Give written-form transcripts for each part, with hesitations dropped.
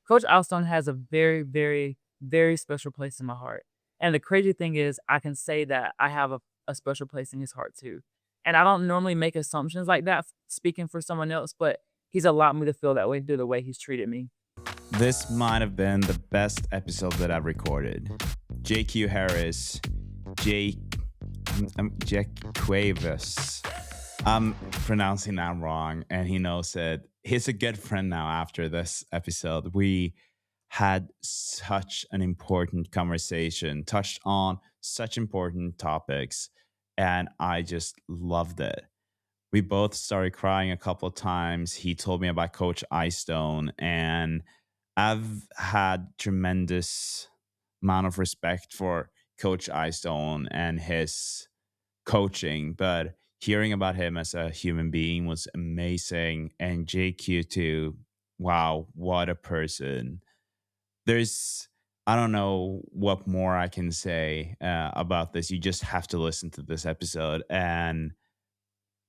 Coach Eyestone has a very, very, very special place in my heart. And the crazy thing is, I can say that I have a special place in his heart too. And I don't normally make assumptions like that speaking for someone else, but he's allowed me to feel that way through the way he's treated me. This might have been the best episode that I've recorded. JQ Harris, J, JaQuavious. I'm pronouncing that wrong, and he knows it. He's a good friend now after this episode. We had such an important conversation, touched on such important topics, and I just loved it. We both started crying a couple of times. He told me about Coach Eyestone, and I've had tremendous amount of respect for Coach Eyestone and his coaching, but hearing about him as a human being was amazing. And JQ too. Wow, what a person. There's I don't know what more I can say about this. You just have to listen to this episode. And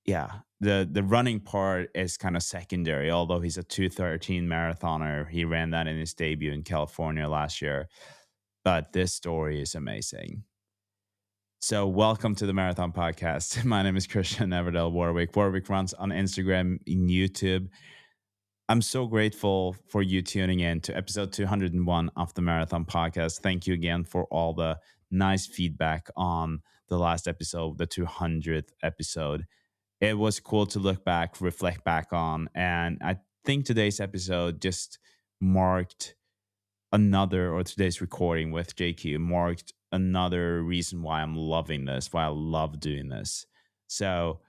yeah, the running part is kind of secondary, although he's a 2:13 marathoner. He ran that in his debut in California last year. But this story is amazing. So, welcome to the Marathon Podcast. My name is Kristian Everdell Warwick. Warwick runs on Instagram and YouTube. I'm so grateful for you tuning in to episode 201 of the Marathon Podcast. Thank you again for all the nice feedback on the last episode, the 200th episode. It was cool to look back, reflect back on. And I think today's episode just marked another, or today's recording with JQ marked another reason why I'm loving this, why I love doing this. So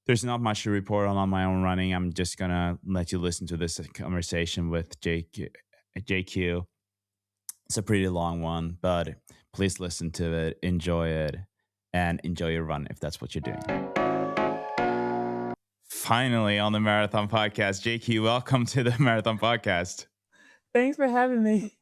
there's not much to report on my own running. I'm just going to let you listen to this conversation with JQ. It's a pretty long one, but please listen to it, enjoy it, and enjoy your run if that's what you're doing. Finally on the Marathon Podcast. JQ, welcome to the Marathon Podcast. Thanks for having me.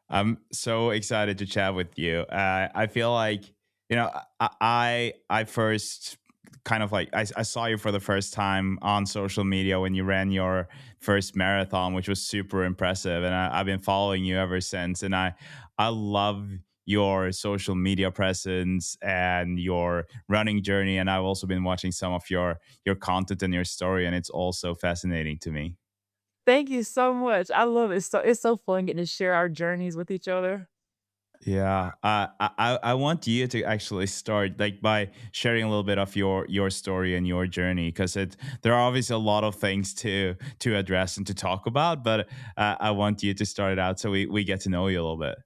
I'm so excited to chat with you. I feel like, I first kind of like, I saw you for the first time on social media when you ran your first marathon, which was super impressive. And I've been following you ever since. And I love your social media presence and your running journey. And I've also been watching some of your content and your story, and it's also fascinating to me. Thank you so much. I love it. It's so fun getting to share our journeys with each other. Yeah, I want you to actually start like by sharing a little bit of your story and your journey, because there are obviously a lot of things to address and to talk about, but I want you to start it out so we get to know you a little bit.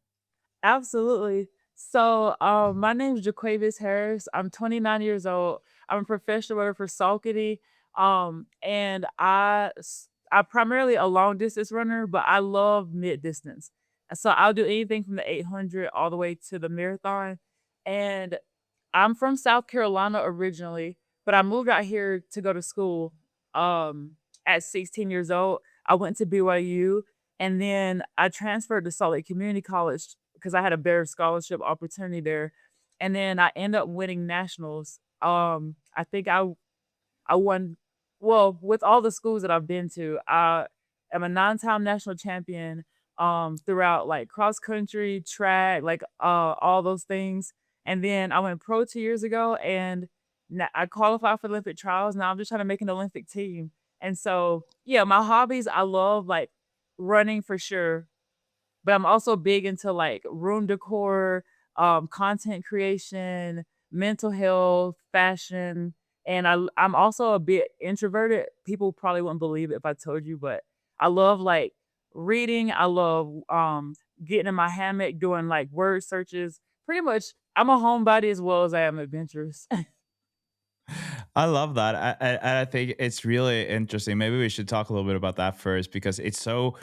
Absolutely. So, my name is JaQuavious Harris. I'm 29 years old. I'm a professional runner for Saucony. And I primarily a long distance runner, but I love mid distance. So I'll do anything from the 800 all the way to the marathon. And I'm from South Carolina originally, but I moved out here to go to school at 16 years old. I went to BYU, and then I transferred to Salt Lake Community College because I had a better scholarship opportunity there. And then I ended up winning nationals. I think I won, well, with all the schools that I've been to, I am a 9-time national champion throughout like cross country, track, like all those things. And then I went pro 2 years ago, and I qualified for Olympic trials. Now I'm just trying to make an Olympic team. And so, yeah, my hobbies, I love like running for sure, but I'm also big into like room decor, content creation, mental health, fashion, and I'm also a bit introverted. People probably wouldn't believe it if I told you, but I love like reading. I love getting in my hammock doing like word searches. Pretty much, I'm a homebody as well as I am adventurous. I love that. I think it's really interesting. Maybe we should talk a little bit about that first, because it's so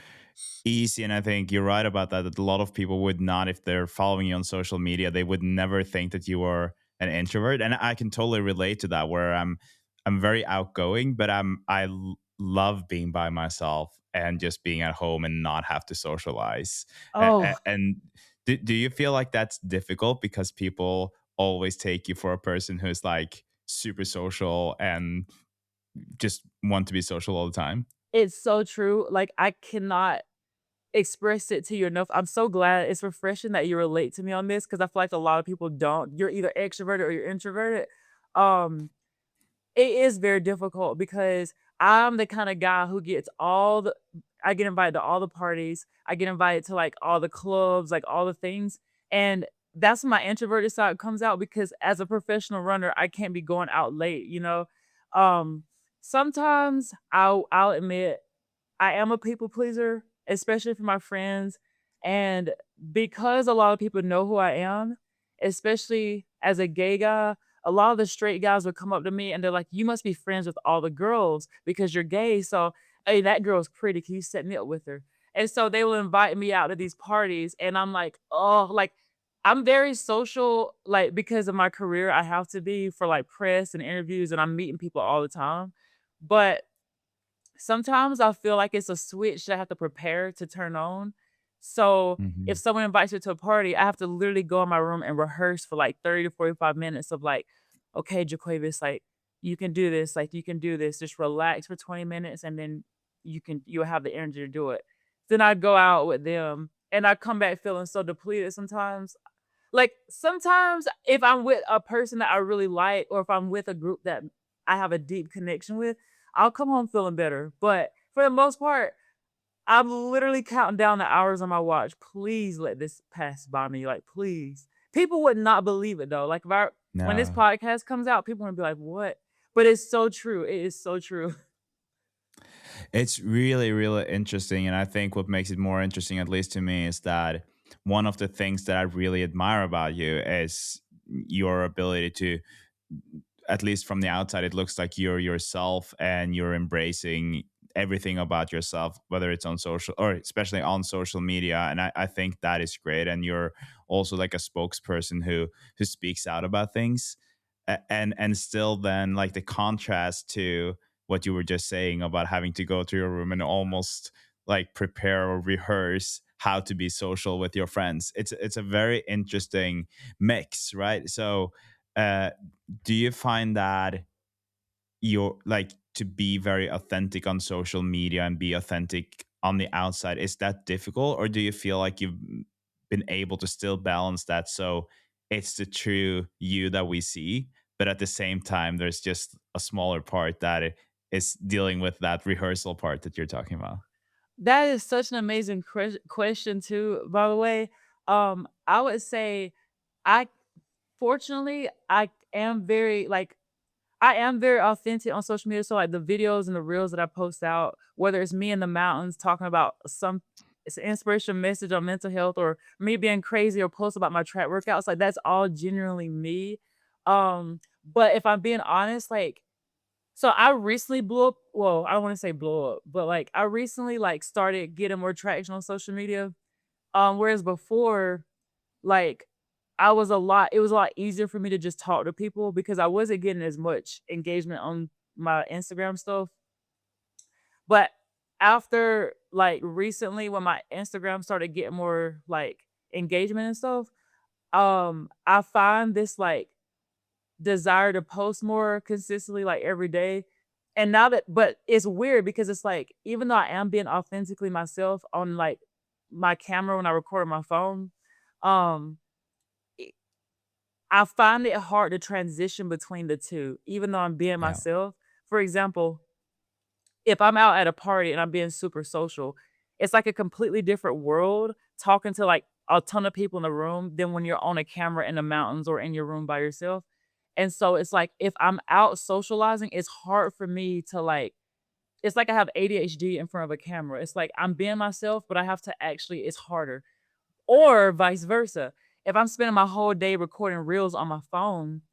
easy. And I think you're right about that, that a lot of people would not, if they're following you on social media, they would never think that you were an introvert. And I can totally relate to that, where I'm very outgoing, but love being by myself and just being at home and not have to socialize. Oh, And do you feel like that's difficult because people always take you for a person who's like super social and just want to be social all the time? it's so true. Like I cannot. expressed it to you enough. I'm so glad it's refreshing that you relate to me on this because I feel like a lot of people don't. You're either extroverted or you're introverted. Um, it is very difficult because I'm the kind of guy who gets all the I get invited to all the parties. I get invited to like all the clubs, like all the things. And that's when my introverted side comes out because as a professional runner, I can't be going out late, you know. Um Sometimes I'll admit I am a people pleaser, especially for my friends. And because a lot of people know who I am, especially as a gay guy, a lot of the straight guys would come up to me and they're like, "You must be friends with all the girls because you're gay. So, hey, that girl's pretty. Can you set me up with her?" And so they will invite me out to these parties. And I'm like, oh, like, I'm very social, like, because of my career, I have to be for like press and interviews, and I'm meeting people all the time. But sometimes I feel like it's a switch that I have to prepare to turn on. So if Mhm. someone invites me to a party, I have to literally go in my room and rehearse for like 30 to 45 minutes of like, okay, JaQuavious, like you can do this, like you can do this. Just relax for 20 minutes and then you'll have the energy to do it. Then I go out with them and I come back feeling so depleted sometimes. Like, sometimes if I'm with a person that I really like or if I'm with a group that I have a deep connection with, I'll come home feeling better, but for the most part, I'm literally counting down the hours on my watch. Please let this pass by me, like, please. People would not believe it though, like, if I when this No. podcast comes out, people are gonna be like, "What?" But it's so true, it is so true. It's really, really interesting. And I think what makes it more interesting, at least to me, is that one of the things that I really admire about you is your ability to, at least from the outside, it looks like you're yourself and you're embracing everything about yourself, whether it's on social or especially on social media. And I think that is great. And you're also like a spokesperson who speaks out about things. And still then like the contrast to what you were just saying about having to go to your room and almost like prepare or rehearse how to be social with your friends. It's a very interesting mix, right? So uh do you find that you're like to be very authentic on social media and be authentic on the outside, is that difficult, or do you feel like you've been able to still balance that so it's the true you that we see, but at the same time there's just a smaller part that is dealing with that rehearsal part that you're talking about? That is such an amazing question too, by the way. I would say I fortunately, I am very authentic on social media. So like the videos and the reels that I post out, whether it's me in the mountains talking about some it's an inspirational message on mental health or me being crazy or post about my track workouts, like that's all genuinely me. But if I'm being honest, like so I recently blew up. Well, I don't want to say blow up, but like I recently like started getting more traction on social media. Whereas before, like, it was a lot easier for me to just talk to people because I wasn't getting as much engagement on my Instagram stuff. But after, like, recently when my Instagram started getting more, like, engagement and stuff, I find this, like, desire to post more consistently, like, every day. And now that but it's weird because it's like, even though I am being authentically myself on, like, my camera when I record on my phone, um I find it hard to transition between the 2, even though I'm being Yeah. myself. For example, if I'm out at a party and I'm being super social, it's like a completely different world talking to, like, a ton of people in the room than when you're on a camera in the mountains or in your room by yourself. And so it's like if I'm out socializing, it's hard for me to, like it's like I have ADHD in front of a camera. It's like I'm being myself, but I have to actually it's harder. Or vice versa. If I'm spending my whole day recording reels on my phone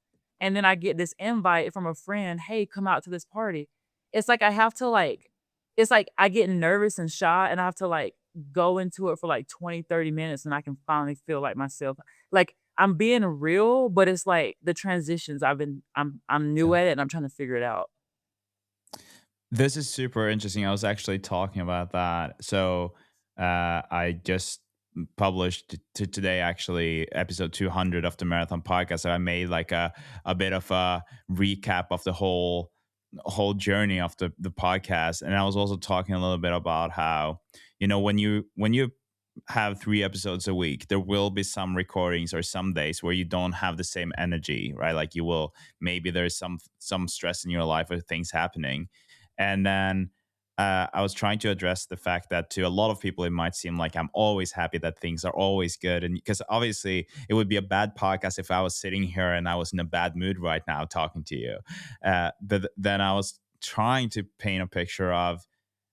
and then I get this invite from a friend, "Hey, come out to this party." It's like I have to like it's like I get nervous and shy and I have to like go into it for like 20, 30 minutes and I can finally feel like myself. Like I'm being real, but it's like the transitions I'm new Yeah. at it and I'm trying to figure it out. This is super interesting. I was actually talking about that. So I just published today actually episode 200 of the Marathon Podcast. So I made like a bit of a recap of the whole journey of the podcast. And I was also talking a little bit about how, when you have 3 episodes a week, there will be some recordings or some days where you don't have the same energy, right? Like you will, maybe there's some stress in your life or things happening. And then I was trying to address the fact that to a lot of people it might seem like I'm always happy, that things are always good, and because obviously it would be a bad podcast if I was sitting here and I was in a bad mood right now talking to you. But then I was trying to paint a picture of,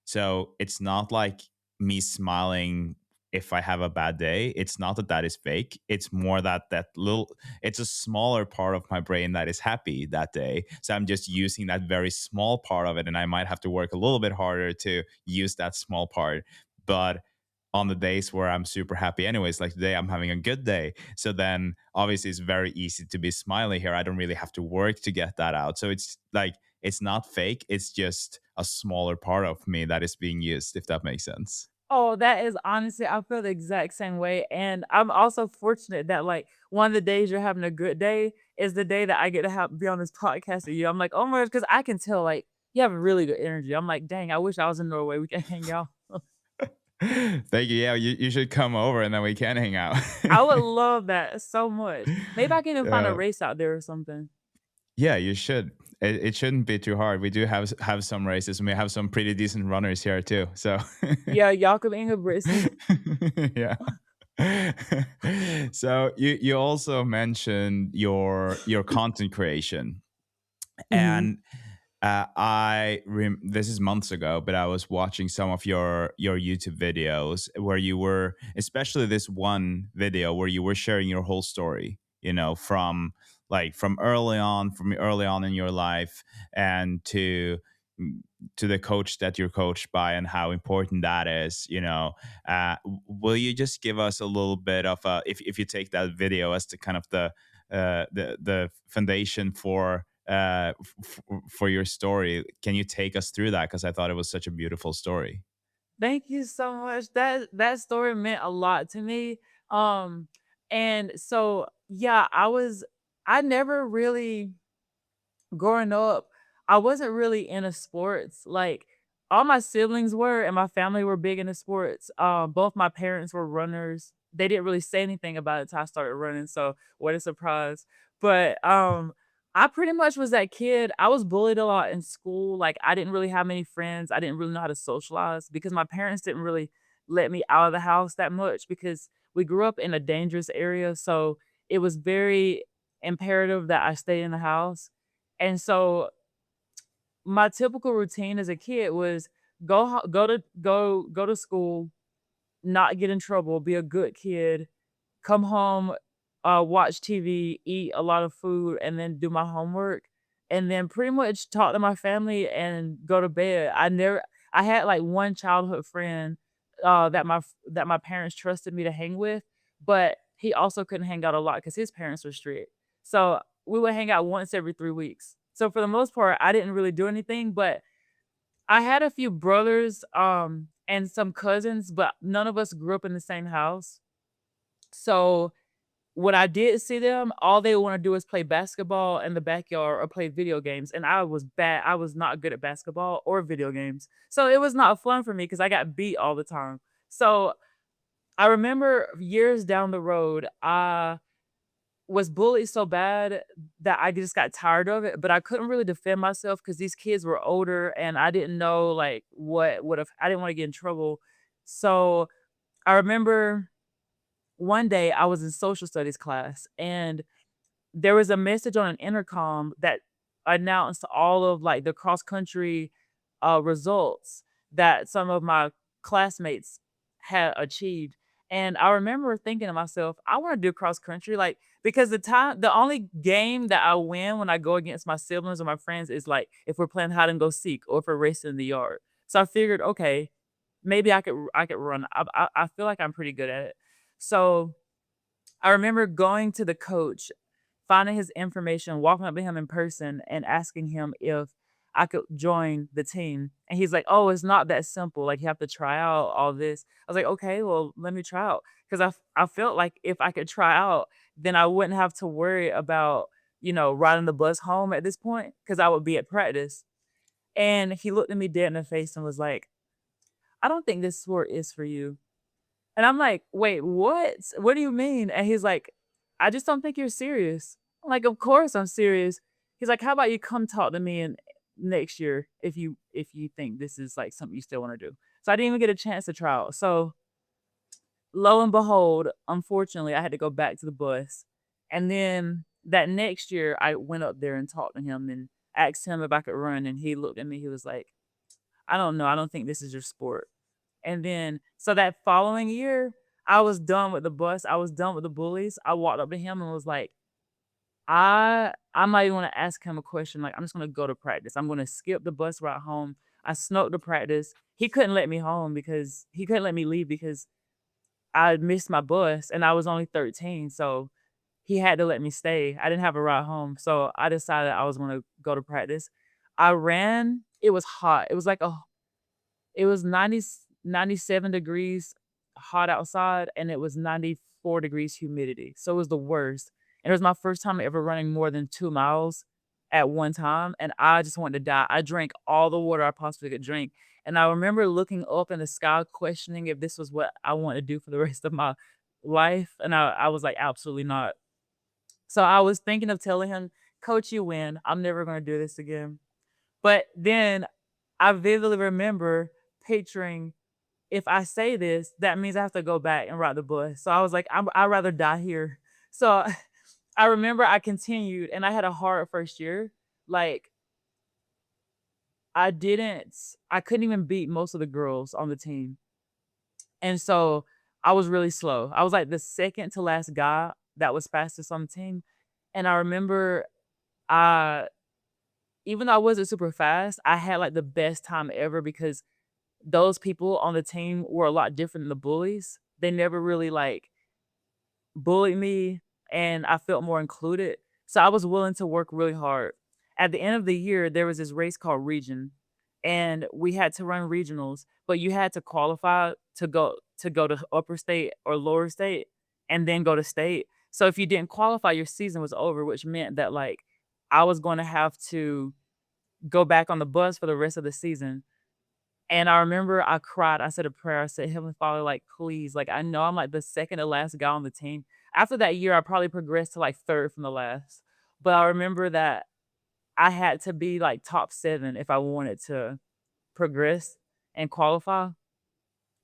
so it's not like me smiling if I have a bad day. It's not that that is fake. It's more that it's a smaller part of my brain that is happy that day. So I'm just using that very small part of it. And I might have to work a little bit harder to use that small part. But on the days where I'm super happy, anyways, like today, I'm having a good day. So then obviously it's very easy to be smiley here. I don't really have to work to get that out. So it's like, it's not fake. It's just a smaller part of me that is being used, if that makes sense. Oh, that is honestly, I feel the exact same way, and I'm also fortunate that, like, one of the days you're having a good day is the day that I get to have be on this podcast with you. I'm like, "Oh my gosh," because I can tell, like, you have a really good energy. I'm like, "Dang, I wish I was in Norway. We can hang out." Thank you. Yeah, you should come over and then we can hang out. I would love that so much. Maybe I can even find a uh, race out there or something. yeah, you should. It shouldn't be too hard. We do have some races, and we have some pretty decent runners here too. So Yeah, Jakob Ingebrigtsen. yeah. So you also mentioned your content creation, Mhm. and this is months ago, but I was watching some of your YouTube videos where you were, especially this one video where you were sharing your whole story. From from early on in your life, and to the coach that you're coached by, and how important that is. Will you just give us a little bit of if you take that video as the kind of the foundation for your story? Can you take us through that? Because I thought it was such a beautiful story. Thank you so much. That story meant a lot to me. Um, and so yeah, I never really growing up, I wasn't really into sports. Like all my siblings were, and my family were big into sports. Both my parents were runners. They didn't really say anything about it until I started running. So what a surprise! But I pretty much was that kid. I was bullied a lot in school. Like I didn't really have many friends. I didn't really know how to socialize because my parents didn't really let me out of the house that much because we grew up in a dangerous area. So it was very imperative that I stay in the house, and so my typical routine as a kid was go to school, not get in trouble, be a good kid, come home, watch TV, eat a lot of food, and then do my homework, and then pretty much talk to my family and go to bed. I had like one childhood friend that my parents trusted me to hang with, but he also couldn't hang out a lot because his parents were strict. So we would hang out once every 3 weeks. So for the most part, I didn't really do anything, but I had a few brothers and some cousins, but none of us grew up in the same house. So when I did see them, all they wanna do is play basketball in the backyard or play video games, and I was bad. I was not good at basketball or video games. So it was not fun for me because I got beat all the time. So I remember years down the road, I was bullied so bad that I just got tired of it, but I couldn't really defend myself because these kids were older and I didn't know, like, what would've I didn't wanna get in trouble. So I remember one day I was in social studies class and there was a message on an intercom that announced all of, like, the cross country, results that some of my classmates had achieved, and I remember thinking to myself, "I wanna do cross country," like, because the only game that I win when I go against my siblings or my friends is, like, if we're playing hide and go seek or if we're racing in the yard. So I figured, "Okay, maybe I could run." I feel like I'm pretty good at it. So I remember going to the coach, finding his information, walking up to him in person, and asking him if I could join the team. And he's like, "Oh, it's not that simple. Like, you have to try out all this." I was like, "Okay, well, let me try out." Because I felt like if I could try out, then I wouldn't have to worry about, riding the bus home at this point because I would be at practice. And he looked at me dead in the face and was like, I don't think this sport is for you. And I'm like, wait, what? What do you mean? And he's like, I just don't think you're serious. I'm like, of course I'm serious. He's like, how about you come talk to me in next year if you think this is like something you still want to do. So I didn't even get a chance to try out. So lo and behold, unfortunately, I had to go back to the bus. And then that next year, I went up there and talked to him and asked him if I could run. And he looked at me. He was like, I don't know. I don't think this is your sport. And then, so that following year, I was done with the bus. I was done with the bullies. I walked up to him and was like, I'm not even gonna ask him a question. Like, I'm just gonna go to practice. I'm gonna skip the bus ride home. I snuck to practice. He couldn't let me home because he couldn't let me leave because I missed my bus and I was only 13. So he had to let me stay. I didn't have a ride home. So I decided I was gonna go to practice. I ran. It was hot. It was 97 degrees hot outside, and it was 94 degrees humidity, so it was the worst, and it was my first time ever running more than 2 miles at one time, and I just wanted to die. I drank all the water I possibly could drink, and I remember looking up in the sky questioning if this was what I wanted to do for the rest of my life, and I was like, "Absolutely not." So I was thinking of telling him, "Coach, you win. I'm never gonna do this again." But then I vividly remember picturing if I say this, that means I have to go back and ride the bus. So I was like, I'd rather die here. So I remember I continued and I had a hard first year. Like I couldn't even beat most of the girls on the team. And so I was really slow. I was like the second to last guy that was fastest on the team. And I remember I even though I wasn't super fast, I had like the best time ever because those people on the team were a lot different than the bullies. They never really like bullied me and I felt more included. So I was willing to work really hard. At the end of the year, there was this race called Region and we had to run regionals, but you had to qualify to go to upper state or lower state and then go to state. So if you didn't qualify, your season was over, which meant that like I was going to have to go back on the bus for the rest of the season. And I remember I cried. I said a prayer. I said, Heavenly Father, like, please, like, I know I'm like the second to last guy on the team. After that year, I probably progressed to like third from the last. But I remember that I had to be like top seven if I wanted to progress and qualify.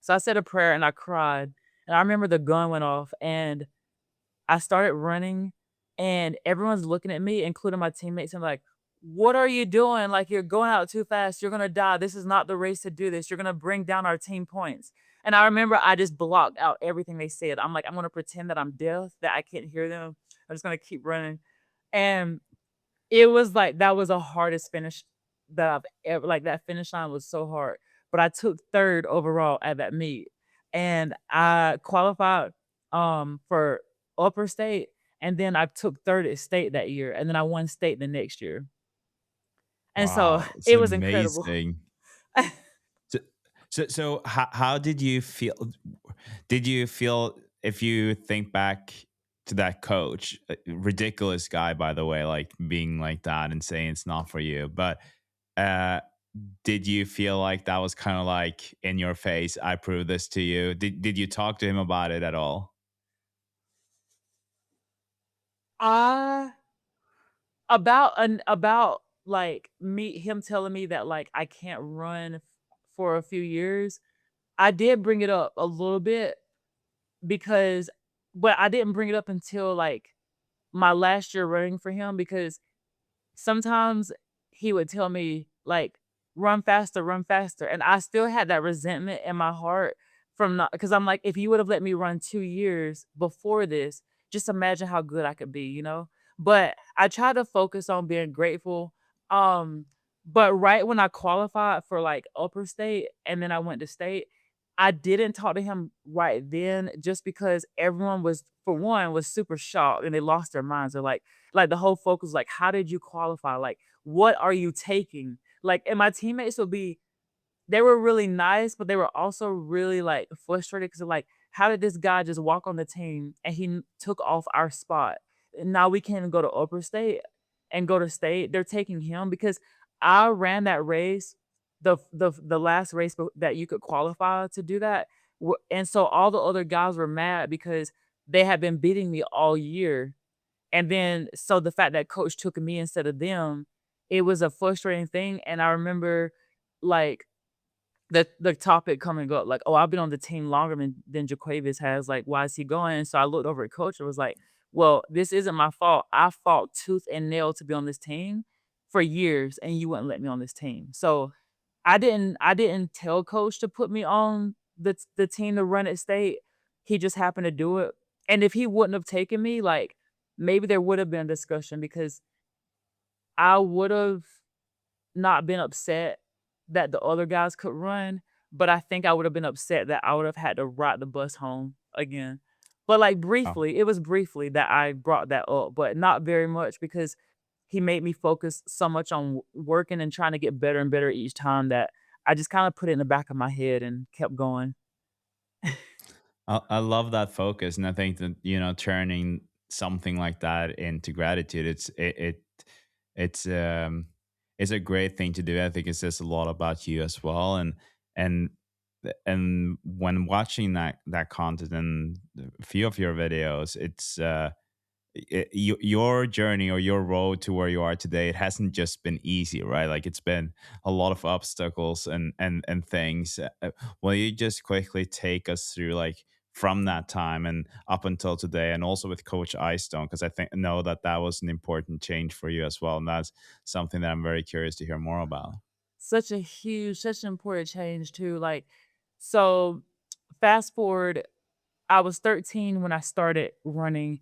So I said a prayer and I cried. And I remember the gun went off and I started running and everyone's looking at me, including my teammates, and like, "What are you doing? Like, you're going out too fast. You're gonna die. This is not the race to do this. You're gonna bring down our team points." And I remember I just blocked out everything they said. I'm like, I'm gonna pretend that I'm deaf, that I can't hear them. I'm just gonna keep running. And it was like that was the hardest finish that I've ever like, that finish line was so hard, but I took 3rd overall at that meet, and I qualified, for upper state, and then I took 3rd at state that year, and then I won state the next year, and so Wow, it's it was incredible. amazing. So, so how did you feel? Did you feel if you think back to that coach, ridiculous guy, by the way, like being like that and saying it's not for you, but uh, did you feel like that was kind of like in your face? I prove this to you. Did you talk to him about it at all? I like, me him telling me that, like, I can't run for a few years, I did bring it up a little bit because but I didn't bring it up until, like, my last year running for him because sometimes he would tell me, like, run faster," and I still had that resentment in my heart from not because 'cause I'm like, "If you would've let me run 2 years before this, just imagine how good I could be," you know? But I try to focus on being grateful, um, but right when I qualified for, like, upper state and then I went to state, I didn't talk to him right then just because everyone was for one, was super shocked and they lost their minds. They're like the whole focus, like, how did you qualify? Like, what are you taking? Like, and my teammates would be, they were really nice, but they were also really like frustrated because like, how did this guy just walk on the team and he took off our spot? And now we can't even go to upper state and go to state. They're taking him because I ran that race the last race that you could qualify to do that. And so all the other guys were mad because they had been beating me all year. And then so the fact that coach took me instead of them, it was a frustrating thing. And I remember like the topic coming up, like, "Oh, I've been on the team longer than JaQuavious has, like, why is he going?" And so I looked over at coach and was like, "Well, this isn't my fault. I fought tooth and nail to be on this team for years, and you wouldn't let me on this team." So, I didn't tell coach to put me on the team to run at state. He just happened to do it. And if he wouldn't have taken me, like, maybe there would have been a discussion because I would've not been upset that the other guys could run, but I think I would have been upset that I would have had to ride the bus home again. But, like, Oh, briefly, it was briefly that I brought that up, but not very much because he made me focus so much on working and trying to get better and better each time that I just kinda put it in the back of my head and kept going. I love that focus, and I think that turning something like that into gratitude, it's it's a great thing to do. I think it says a lot about you as well, and and when watching that content and a few of your videos, it's your journey or your road to where you are today, it hasn't just been easy, right? Like it's been a lot of obstacles and things. Will you just quickly take us through like from that time and up until today, and also with Coach Eyestone, because I think know that that was an important change for you as well, and that's something that I'm very curious to hear more about. Such an important change too, like, so fast forward, I was 13 when I started running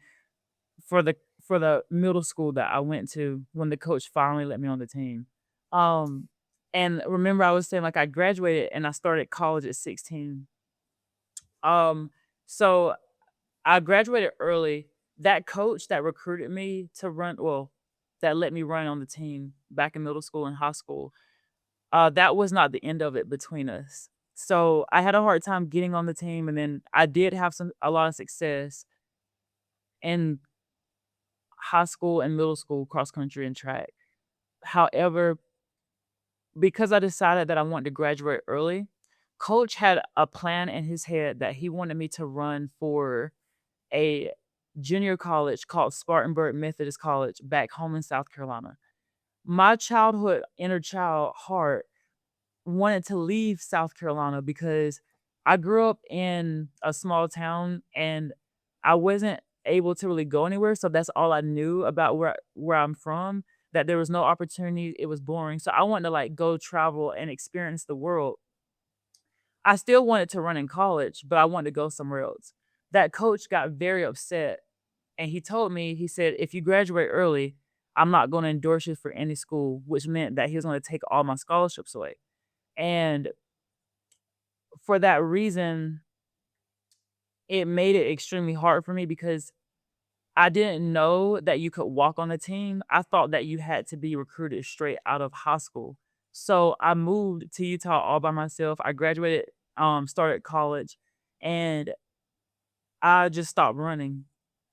for the middle school that I went to when the coach finally let me on the team. Um, and remember I was saying, like, I graduated and I started college at 16. Um, so I graduated early. That coach that recruited me to run that let me run on the team back in middle school and high school, that was not the end of it between us. So I had a hard time getting on the team, and then I did have a lot of success in high school and middle school cross country and track. However, because I decided that I wanted to graduate early, coach had a plan in his head that he wanted me to run for a junior college called Spartanburg Methodist College back home in South Carolina. My childhood inner child heart wanted to leave South Carolina because I grew up in a small town and I wasn't able to really go anywhere. So that's all I knew about where I'm from. That there was no opportunity. It was boring. So I wanted to like go travel and experience the world. I still wanted to run in college, but I wanted to go somewhere else. That coach got very upset and he told me, he said, if you graduate early, I'm not going to endorse you for any school, which meant that he was going to take all my scholarships away. And for that reason, it made it extremely hard for me because I didn't know that you could walk on a team. I thought that you had to be recruited straight out of high school. So I moved to Utah all by myself. I graduated, started college, and I just stopped running.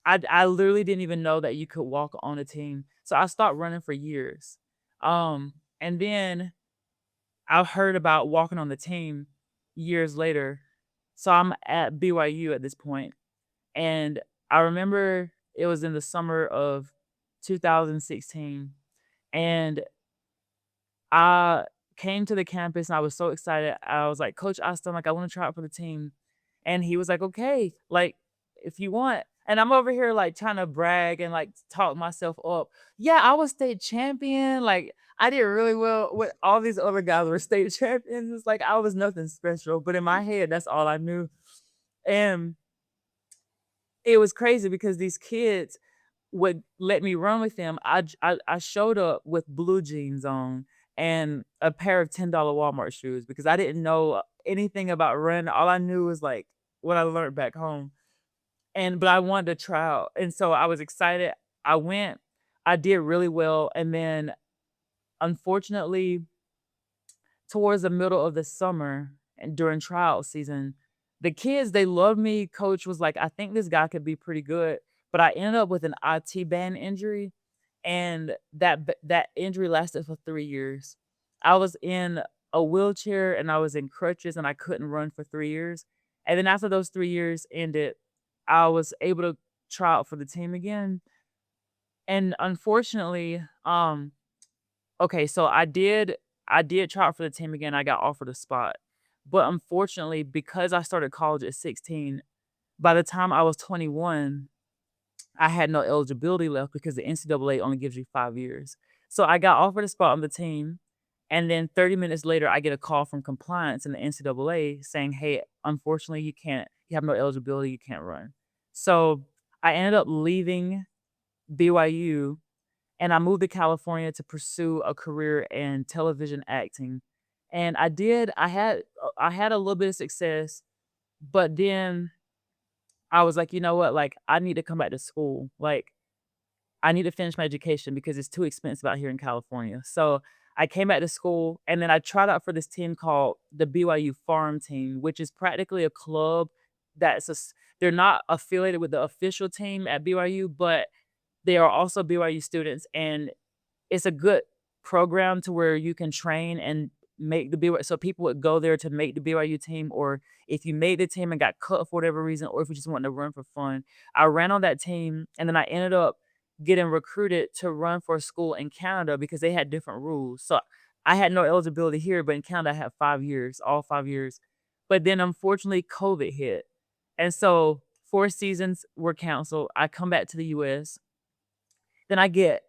I literally didn't even know that you could walk on a team. So I stopped running for years. And then I heard about walking on the team years later. So I'm at BYU at this point, and I remember it was in the summer of 2016, and I came to the campus and I was so excited. I was like, "Coach Eyestone, like, I wanna try out for the team." And he was like, "Okay, like, if you want." And I'm over here, like, trying to brag and, like, talk myself up. "Yeah, I was state champion." Like, I did really well with all these other guys were state champions. It's like I was nothing special, but in my head, that's all I knew. And it was crazy because these kids would let me run with them. I showed up with blue jeans on and a pair of $10 Walmart shoes because I didn't know anything about running. All I knew was, like, what I learned back home, but I wanted to try out, and so I was excited. I went, I did really well, and then, unfortunately, towards the middle of the summer and during trial season, the kids, they loved me. Coach was like, "I think this guy could be pretty good," but I ended up with an IT band injury, and that injury lasted for 3 years. I was in a wheelchair and I was in crutches and I couldn't run for 3 years. And then after those 3 years ended, I was able to try out for the team again. And unfortunately, okay, so I did try out for the team again. I got offered a spot. But unfortunately, because I started college at 16, by the time I was 21, I had no eligibility left because the NCAA only gives you 5 years. So I got offered a spot on the team, and then 30 minutes later, I get a call from compliance in the NCAA saying, "Hey, unfortunately, you have no eligibility, you can't run." So I ended up leaving BYU and I moved to California to pursue a career in television acting. And I had a little bit of success, but then I was like, "You know what? Like, I need to come back to school. Like, I need to finish my education because it's too expensive out here in California." So, I came back to school and then I tried out for this team called the BYU Farm Team, which is practically a club that's they're not affiliated with the official team at BYU, but they are also BYU students, and it's a good program to where you can train and make the BYU, so people would go there to make the BYU team, or if you made the team and got cut for whatever reason, or if you just wanted to run for fun. I ran on that team, and then I ended up getting recruited to run for a school in Canada because they had different rules. So I had no eligibility here, but in Canada, I had 5 years, all 5 years. But then unfortunately, COVID hit. And so 4 seasons were canceled. I come back to the US. Then I get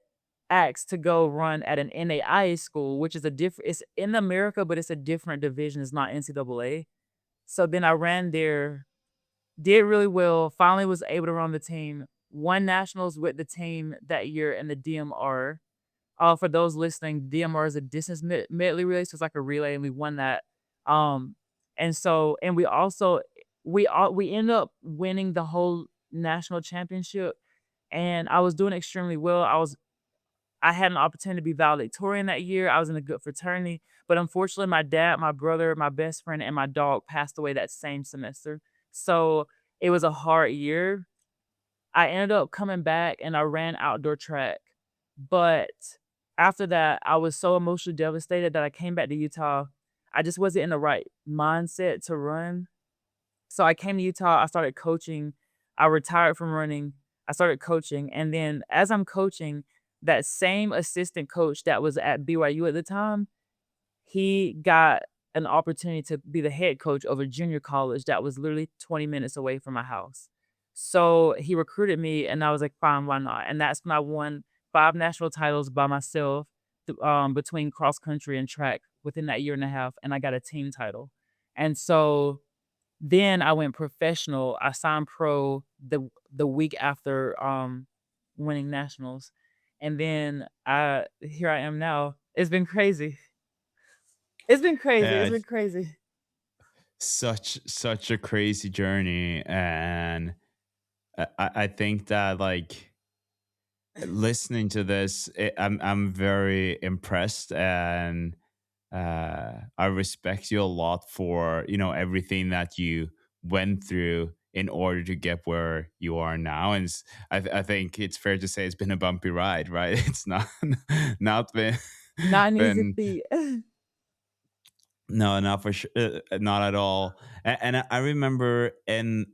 asked to go run at an NAIA school, which is a different it's in America, but it's a different division, it's not NCAA. So then I ran there, did really well, finally was able to run the team, won nationals with the team that year in the DMR. For those listening, DMR is a distance medley relay, so it's like a relay, and we won that. Um, and we also we ended up winning the whole national championship, and I was doing extremely well. I had an opportunity to be valedictorian that year. I was in a good fraternity, but unfortunately, my dad, my brother, my best friend, and my dog passed away that same semester. So it was a hard year. I ended up coming back and I ran outdoor track. But after that, I was so emotionally devastated that I came back to Utah. I just wasn't in the right mindset to run. So I came to Utah, I started coaching. I retired from running. I started coaching. And then as I'm coaching, that same assistant coach that was at BYU at the time, he got an opportunity to be the head coach of a junior college that was literally 20 minutes away from my house. So he recruited me and I was like, fine, why not? And that's when I won 5 national titles by myself between cross country and track within that year and a half. And I got a team title. And so then I went professional. I signed pro the week after, winning nationals, and then here I am now. It's been crazy. It's been crazy, Yeah, it's been crazy. such a crazy journey, and I think that like listening to this, I'm very impressed, and I respect you a lot for everything that you went through in order to get where you are now. And I think it's fair to say it's been a bumpy ride, right? It's not not been Not an easy been feat. no, not for sure, not at all. And I remember in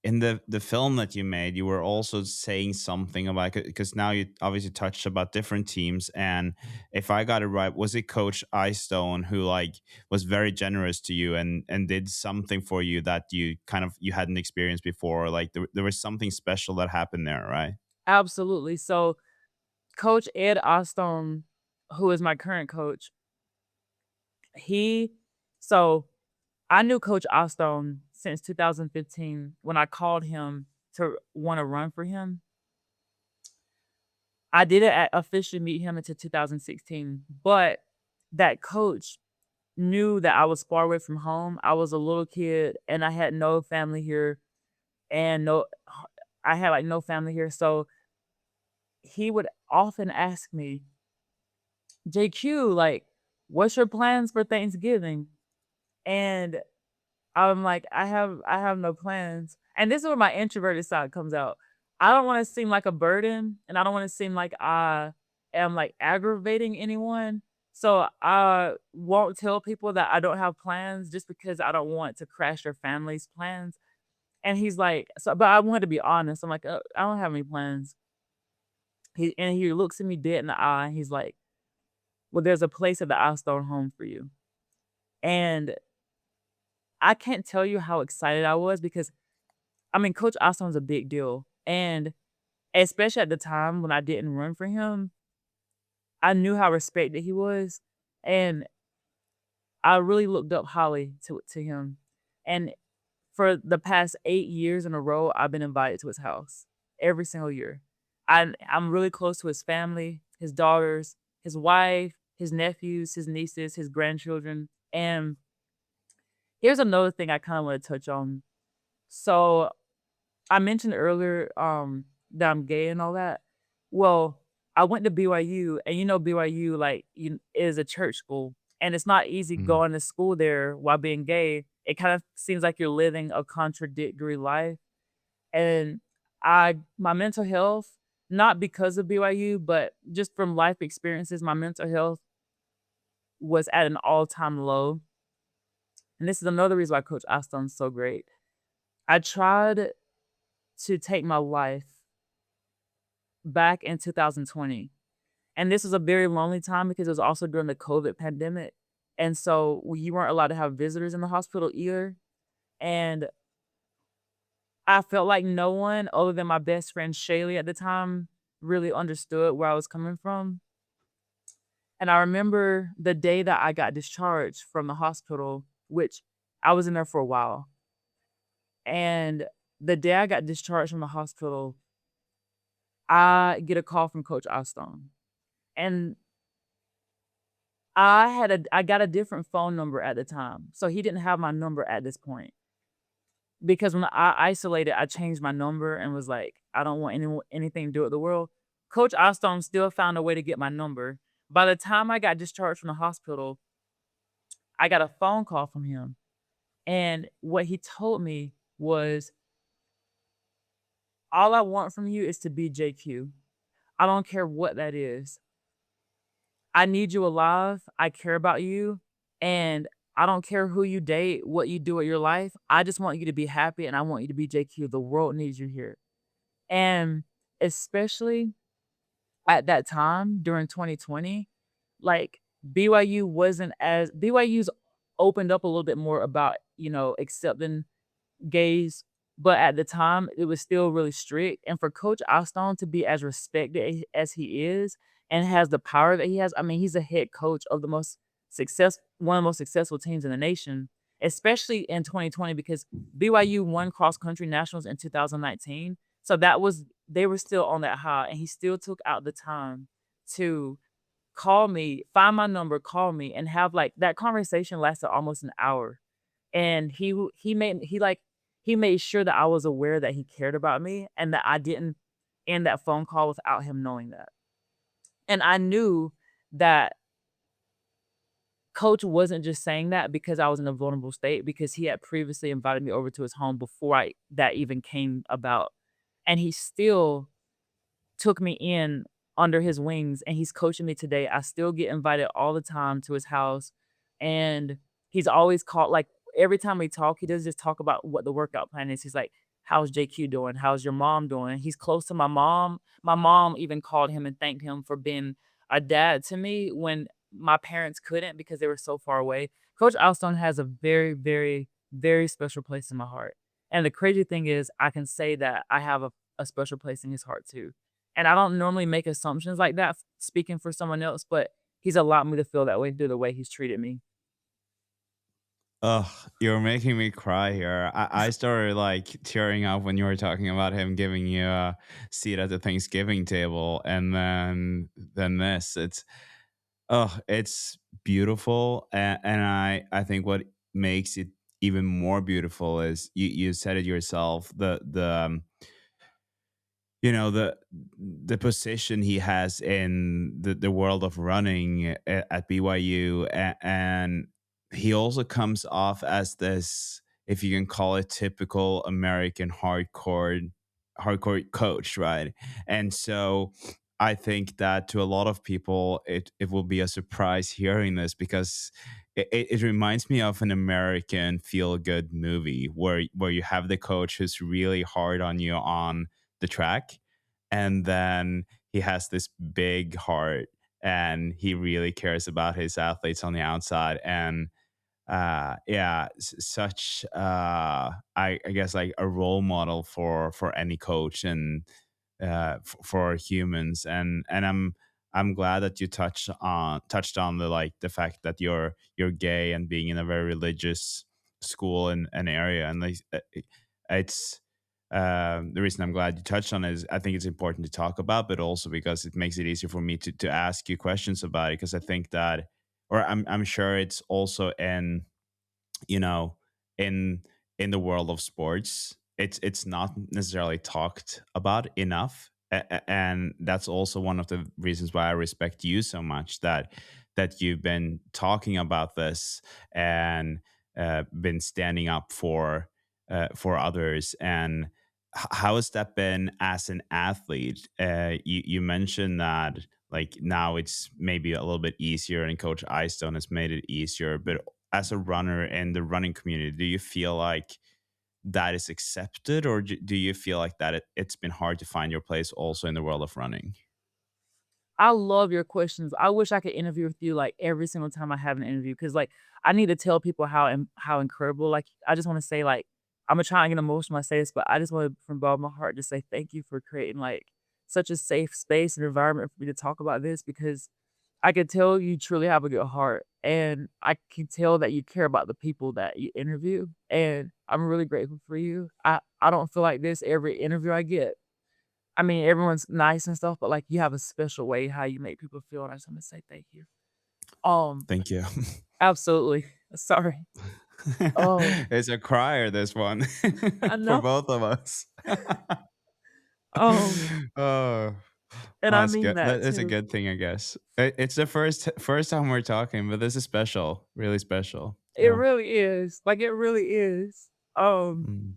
the film that you made, you were also saying something about, because now you obviously touched about different teams, and if I got it right, was it Coach Eyestone who like was very generous to you and did something for you that you hadn't experienced before? Like there was something special that happened there, right? Absolutely. So, Coach Ed Eyestone, who is my current coach, he so I knew Coach Eyestone since 2015 when I called him to wanna run for him. I didn't officially meet him until 2016, but that coach knew that I was far away from home. I was a little kid and I had no family here and I had like no family here. So he would often ask me, JQ, like, what's your plans for Thanksgiving? And I'm like, I have no plans. And this is where my introverted side comes out. I don't want to seem like a burden and I don't want to seem like I am like aggravating anyone. So I won't tell people that I don't have plans just because I don't want to crash their family's plans. And he's like, so, but I wanted to be honest. I'm like, I don't have any plans. He looks at me dead in the eye. And he's like, well, there's a place at the Eyestone home for you. And I can't tell you how excited I was because I mean, Coach Eyestone's a big deal. And especially at the time when I didn't run for him, I knew how respected he was. And I really looked up highly to him. And for the past 8 years in a row, I've been invited to his house every single year. I'm really close to his family, his daughters, his wife, his nephews, his nieces, his grandchildren. And here's another thing I kind of want to touch on. So I mentioned earlier that I'm gay and all that. Well, I went to BYU, and you know BYU is a church school, and it's not easy Mhm. going to school there while being gay. It kind of seems like you're living a contradictory life. And my mental health, not because of BYU, but just from life experiences, my mental health was at an all-time low. And this is another reason why Coach Eyestone's so great. I tried to take my life back in 2020. And this was a very lonely time because it was also during the COVID pandemic. And so you weren't allowed to have visitors in the hospital either. And I felt like no one other than my best friend Shaylee at the time really understood where I was coming from. And I remember the day that I got discharged from the hospital, which I was in there for a while. And the day I got discharged from the hospital, I get a call from Coach Eyestone. And I got a different phone number at the time, so he didn't have my number at this point, because when I isolated, I changed my number and was like, "I don't want anything to do with the world." Coach Ostrom still found a way to get my number. By the time I got discharged from the hospital, I got a phone call from him, and what he told me was, "All I want from you is to be JQ. I don't care what that is. I need you alive. I care about you. And I don't care who you date, what you do with your life. I just want you to be happy and I want you to be JQ. The world needs you here." And especially at that time during 2020, like BYU's opened up a little bit more about, accepting gays, but at the time, it was still really strict, and for Coach Eyestone to be as respected as he is and has the power that he has, I mean, he's a head coach of one of the most successful teams in the nation, especially in 2020 because BYU won cross country nationals in 2019, so they were still on that high, and he still took out the time to call me, find my number, call me, and have, like that conversation lasted almost an hour. And he made sure that I was aware that he cared about me and that I didn't end that phone call without him knowing that. And I knew that coach wasn't just saying that because I was in a vulnerable state, because he had previously invited me over to his home before I that even came about. And he still took me in under his wings, and he's coaching me today. I still get invited all the time to his house, and he's always called like, every time we talk, he doesn't just talk about what the workout plan is. He's like, "How's JQ doing? How's your mom doing?" He's close to my mom. My mom even called him and thanked him for being a dad to me when my parents couldn't because they were so far away. Coach Alstone has a very, very, very special place in my heart. And the crazy thing is I can say that I have a special place in his heart too. And I don't normally make assumptions like that speaking for someone else, but he's allowed me to feel that way through the way he's treated me. Oh, you're making me cry here. I started like tearing up when you were talking about him giving you a seat at the Thanksgiving table, and then this. It's beautiful, and I think what makes it even more beautiful is you said it yourself. The position he has in the world of running at BYU, and he also comes off as this, if you can call it, typical American hardcore coach, right? And so I think that to a lot of people, it will be a surprise hearing this because it reminds me of an American feel good movie where you have the coach who's really hard on you on the track, and then he has this big heart and he really cares about his athletes on the outside. And yeah, such I guess like a role model for any coach and for humans. And I'm glad that you touched on the like the fact that you're gay and being in a very religious school and an area. And like it's the reason I'm glad you touched on it is I think it's important to talk about, but also because it makes it easier for me to ask you questions about it. Because I think that, or I'm sure it's also in, you know, in the world of sports, it's not necessarily talked about enough. And that's also one of the reasons why I respect you so much, that you've been talking about this and been standing up for others. And how has that been as an athlete? You mentioned that like now it's maybe a little bit easier and Coach Eyestone has made it easier, but as a runner in the running community, do you feel like that is accepted, or do you feel like that it's been hard to find your place also in the world of running? I love your questions. I wish I could interview with you, like, every single time I have an interview, because like, I need to tell people how incredible, like, I just wanna say, like, Imma try and get emotional when I say this, but I just wanna, from the bottom of my heart, just say thank you for creating, like, such a safe space and environment for me to talk about this, because I could tell you truly have a good heart, and I can tell that you care about the people that you interview, and I'm really grateful for you. I don't feel like this every interview I get. I mean, everyone's nice and stuff, but, like, you have a special way how you make people feel, and I just wanna say thank you. Um, Thank you. Absolutely. Sorry. Oh, It's a crier, this one, I for know. both of us. Um, Oh, and I that's mean good. that That is a too. good thing, I guess. It's the first time we're talking, but this is special, really special. It Yeah. really is. Like, it really is. Mm.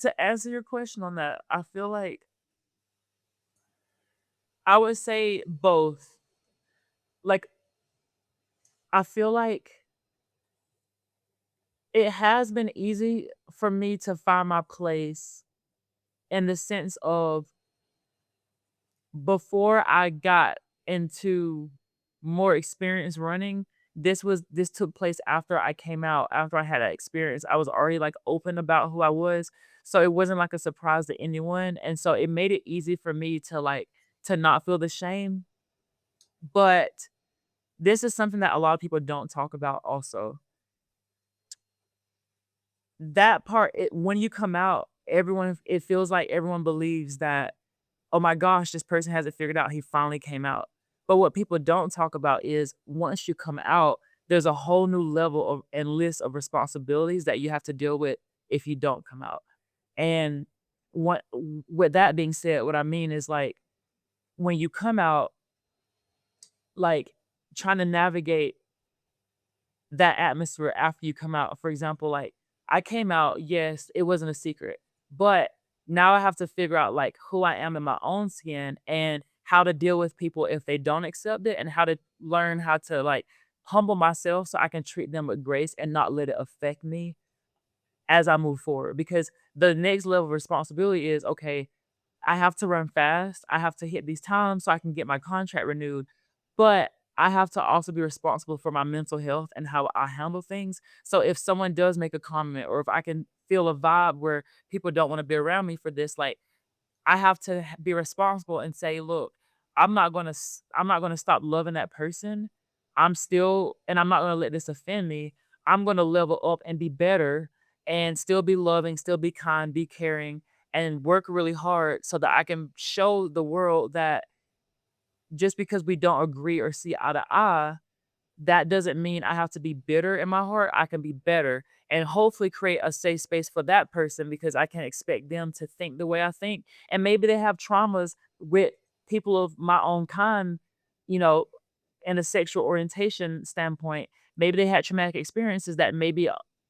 To answer your question on that, I feel like I would say both. Like, I feel like it has been easy for me to find my place in the sense of before I got into more experience running, this took place after I came out, after I had that experience. I was already, like, open about who I was, so it wasn't, like, a surprise to anyone, and so it made it easy for me to, like, to not feel the shame, but this is something that a lot of people don't talk about also. That part, when you come out, everyone, it feels like everyone believes that, "Oh my gosh, this person has it figured out. He finally came out." But what people don't talk about is once you come out, there's a whole new level of and list of responsibilities that you have to deal with if you don't come out. And what with that being said, what I mean is, like, when you come out, like, trying to navigate that atmosphere after you come out. For example, like, I came out, yes, it wasn't a secret, but now I have to figure out, like, who I am in my own skin and how to deal with people if they don't accept it, and how to learn how to, like, humble myself so I can treat them with grace and not let it affect me as I move forward. Because the next level of responsibility is, okay, I have to run fast. I have to hit these times so I can get my contract renewed. But I have to also be responsible for my mental health and how I handle things. So if someone does make a comment, or if I can feel a vibe where people don't want to be around me for this, like, I have to be responsible and say, "Look, I'm not gonna stop loving that person. I'm not gonna let this offend me. I'm gonna level up and be better and still be loving, still be kind, be caring, and work really hard so that I can show the world that just because we don't agree or see eye to eye, that doesn't mean I have to be bitter in my heart. I can be better and hopefully create a safe space for that person, because I can expect them to think the way I think. And maybe they have traumas with people of my own kind, you know, in a sexual orientation standpoint. Maybe they had traumatic experiences that maybe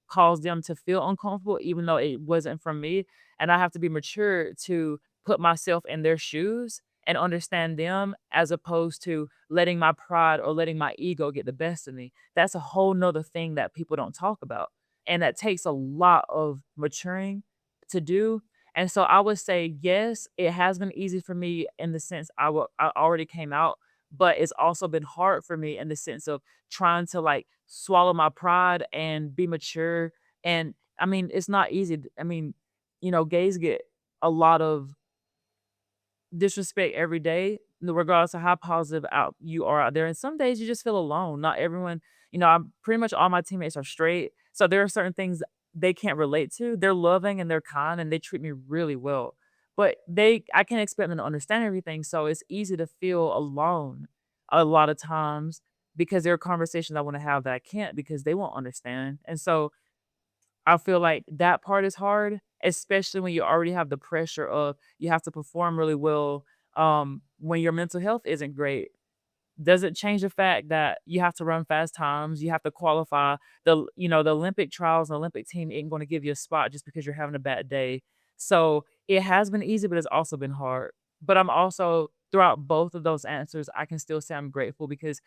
caused them to feel uncomfortable, even though it wasn't from me. And I have to be mature to put myself in their shoes and understand them as opposed to letting my pride or letting my ego get the best of me. That's a whole nother thing that people don't talk about. And that takes a lot of maturing to do. And so I would say, yes, it has been easy for me in the sense I already came out, but it's also been hard for me in the sense of trying to like swallow my pride and be mature. And I mean, it's not easy. I mean, gays get a lot of disrespect every day, regardless of how positive out you are out there. And some days you just feel alone. Not everyone, I'm pretty much all my teammates are straight. So there are certain things they can't relate to. They're loving and they're kind and they treat me really well. But I can't expect them to understand everything. So it's easy to feel alone a lot of times because there are conversations I want to have that I can't because they won't understand. And so I feel like that part is hard, especially when you already have the pressure of you have to perform really well, when your mental health isn't great. Doesn't change the fact that you have to run fast times, you have to qualify. The Olympic trials and Olympic team ain't gonna give you a spot just because you're having a bad day. So, it has been easy, but it's also been hard. But I'm also throughout both of those answers, I can still say I'm grateful because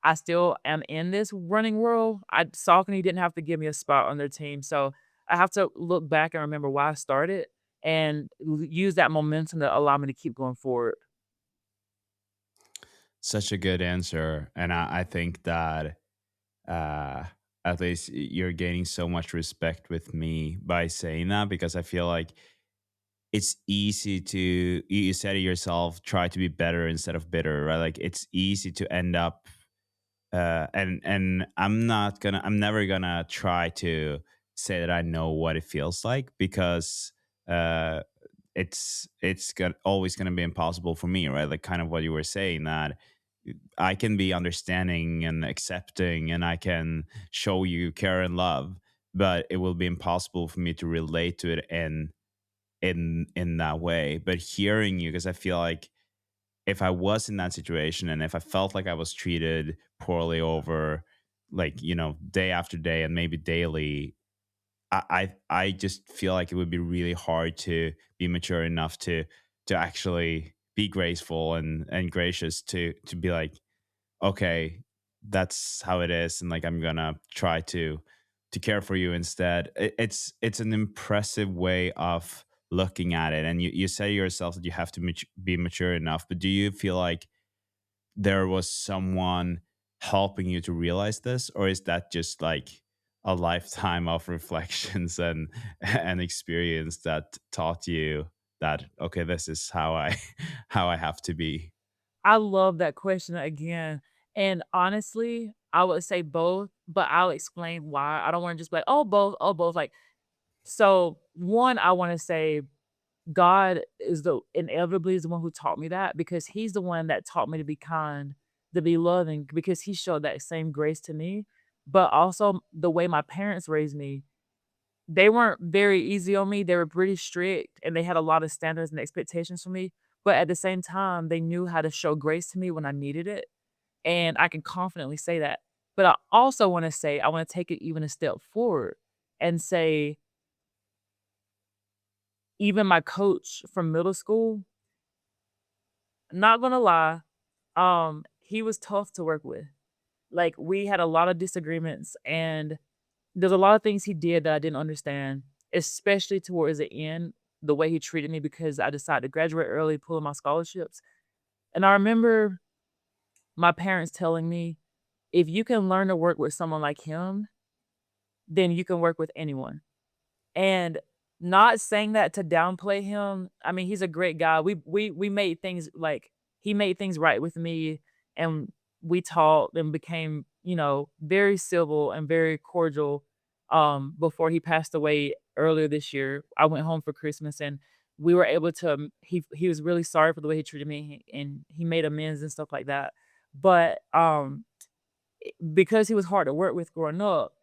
I still am in this running world. Saucony didn't have to give me a spot on their team, so I have to look back and remember why I started and use that momentum to allow me to keep going forward. Such a good answer. And I think that uh, at least you're gaining so much respect with me by saying that, because I feel like it's easy to, you said it yourself, try to be better instead of bitter, right? Like it's easy to end up and I'm never gonna try to say that I know what it feels like, because uh always gonna be impossible for me, right? Like kind of what you were saying, that I can be understanding and accepting and I can show you care and love, but it will be impossible for me to relate to it in that way. But hearing you, because I feel like if I was in that situation and if I felt like I was treated poorly over, like, day after day and maybe daily, I just feel like it would be really hard to be mature enough to actually be graceful and gracious to be like, okay, that's how it is, and like I'm gonna try to care for you instead. It's an impressive way of looking at it, and you say yourself that you have to be mature enough. But do you feel like there was someone helping you to realize this, or is that just like a lifetime of reflections and experience that taught you that, okay, this is how I how I have to be? I love that question again, and honestly, I would say both, but I'll explain why. I don't wanna just be like, oh, both," like so, one, I wanna say God is the inevitably is the one who taught me that because he's the one that taught me to be kind, to be loving, because he showed that same grace to me. But also the way my parents raised me, they weren't very easy on me. They were pretty strict and they had a lot of standards and expectations for me. But at the same time, they knew how to show grace to me when I needed it. And I can confidently say that. But I also want to say, I want to take it even a step forward and say, even my coach from middle school, not gonna lie, he was tough to work with. Like, we had a lot of disagreements, and there's a lot of things he did that I didn't understand, especially towards the end, the way he treated me because I decided to graduate early, pulling my scholarships. And I remember my parents telling me, "If you can learn to work with someone like him, then you can work with anyone." And not saying that to downplay him. I mean, he's a great guy. We made things like he made things right with me and we talked and became, very civil and very cordial before he passed away earlier this year. I went home for Christmas and we were able to he was really sorry for the way he treated me and he made amends and stuff like that. But because he was hard to work with growing up,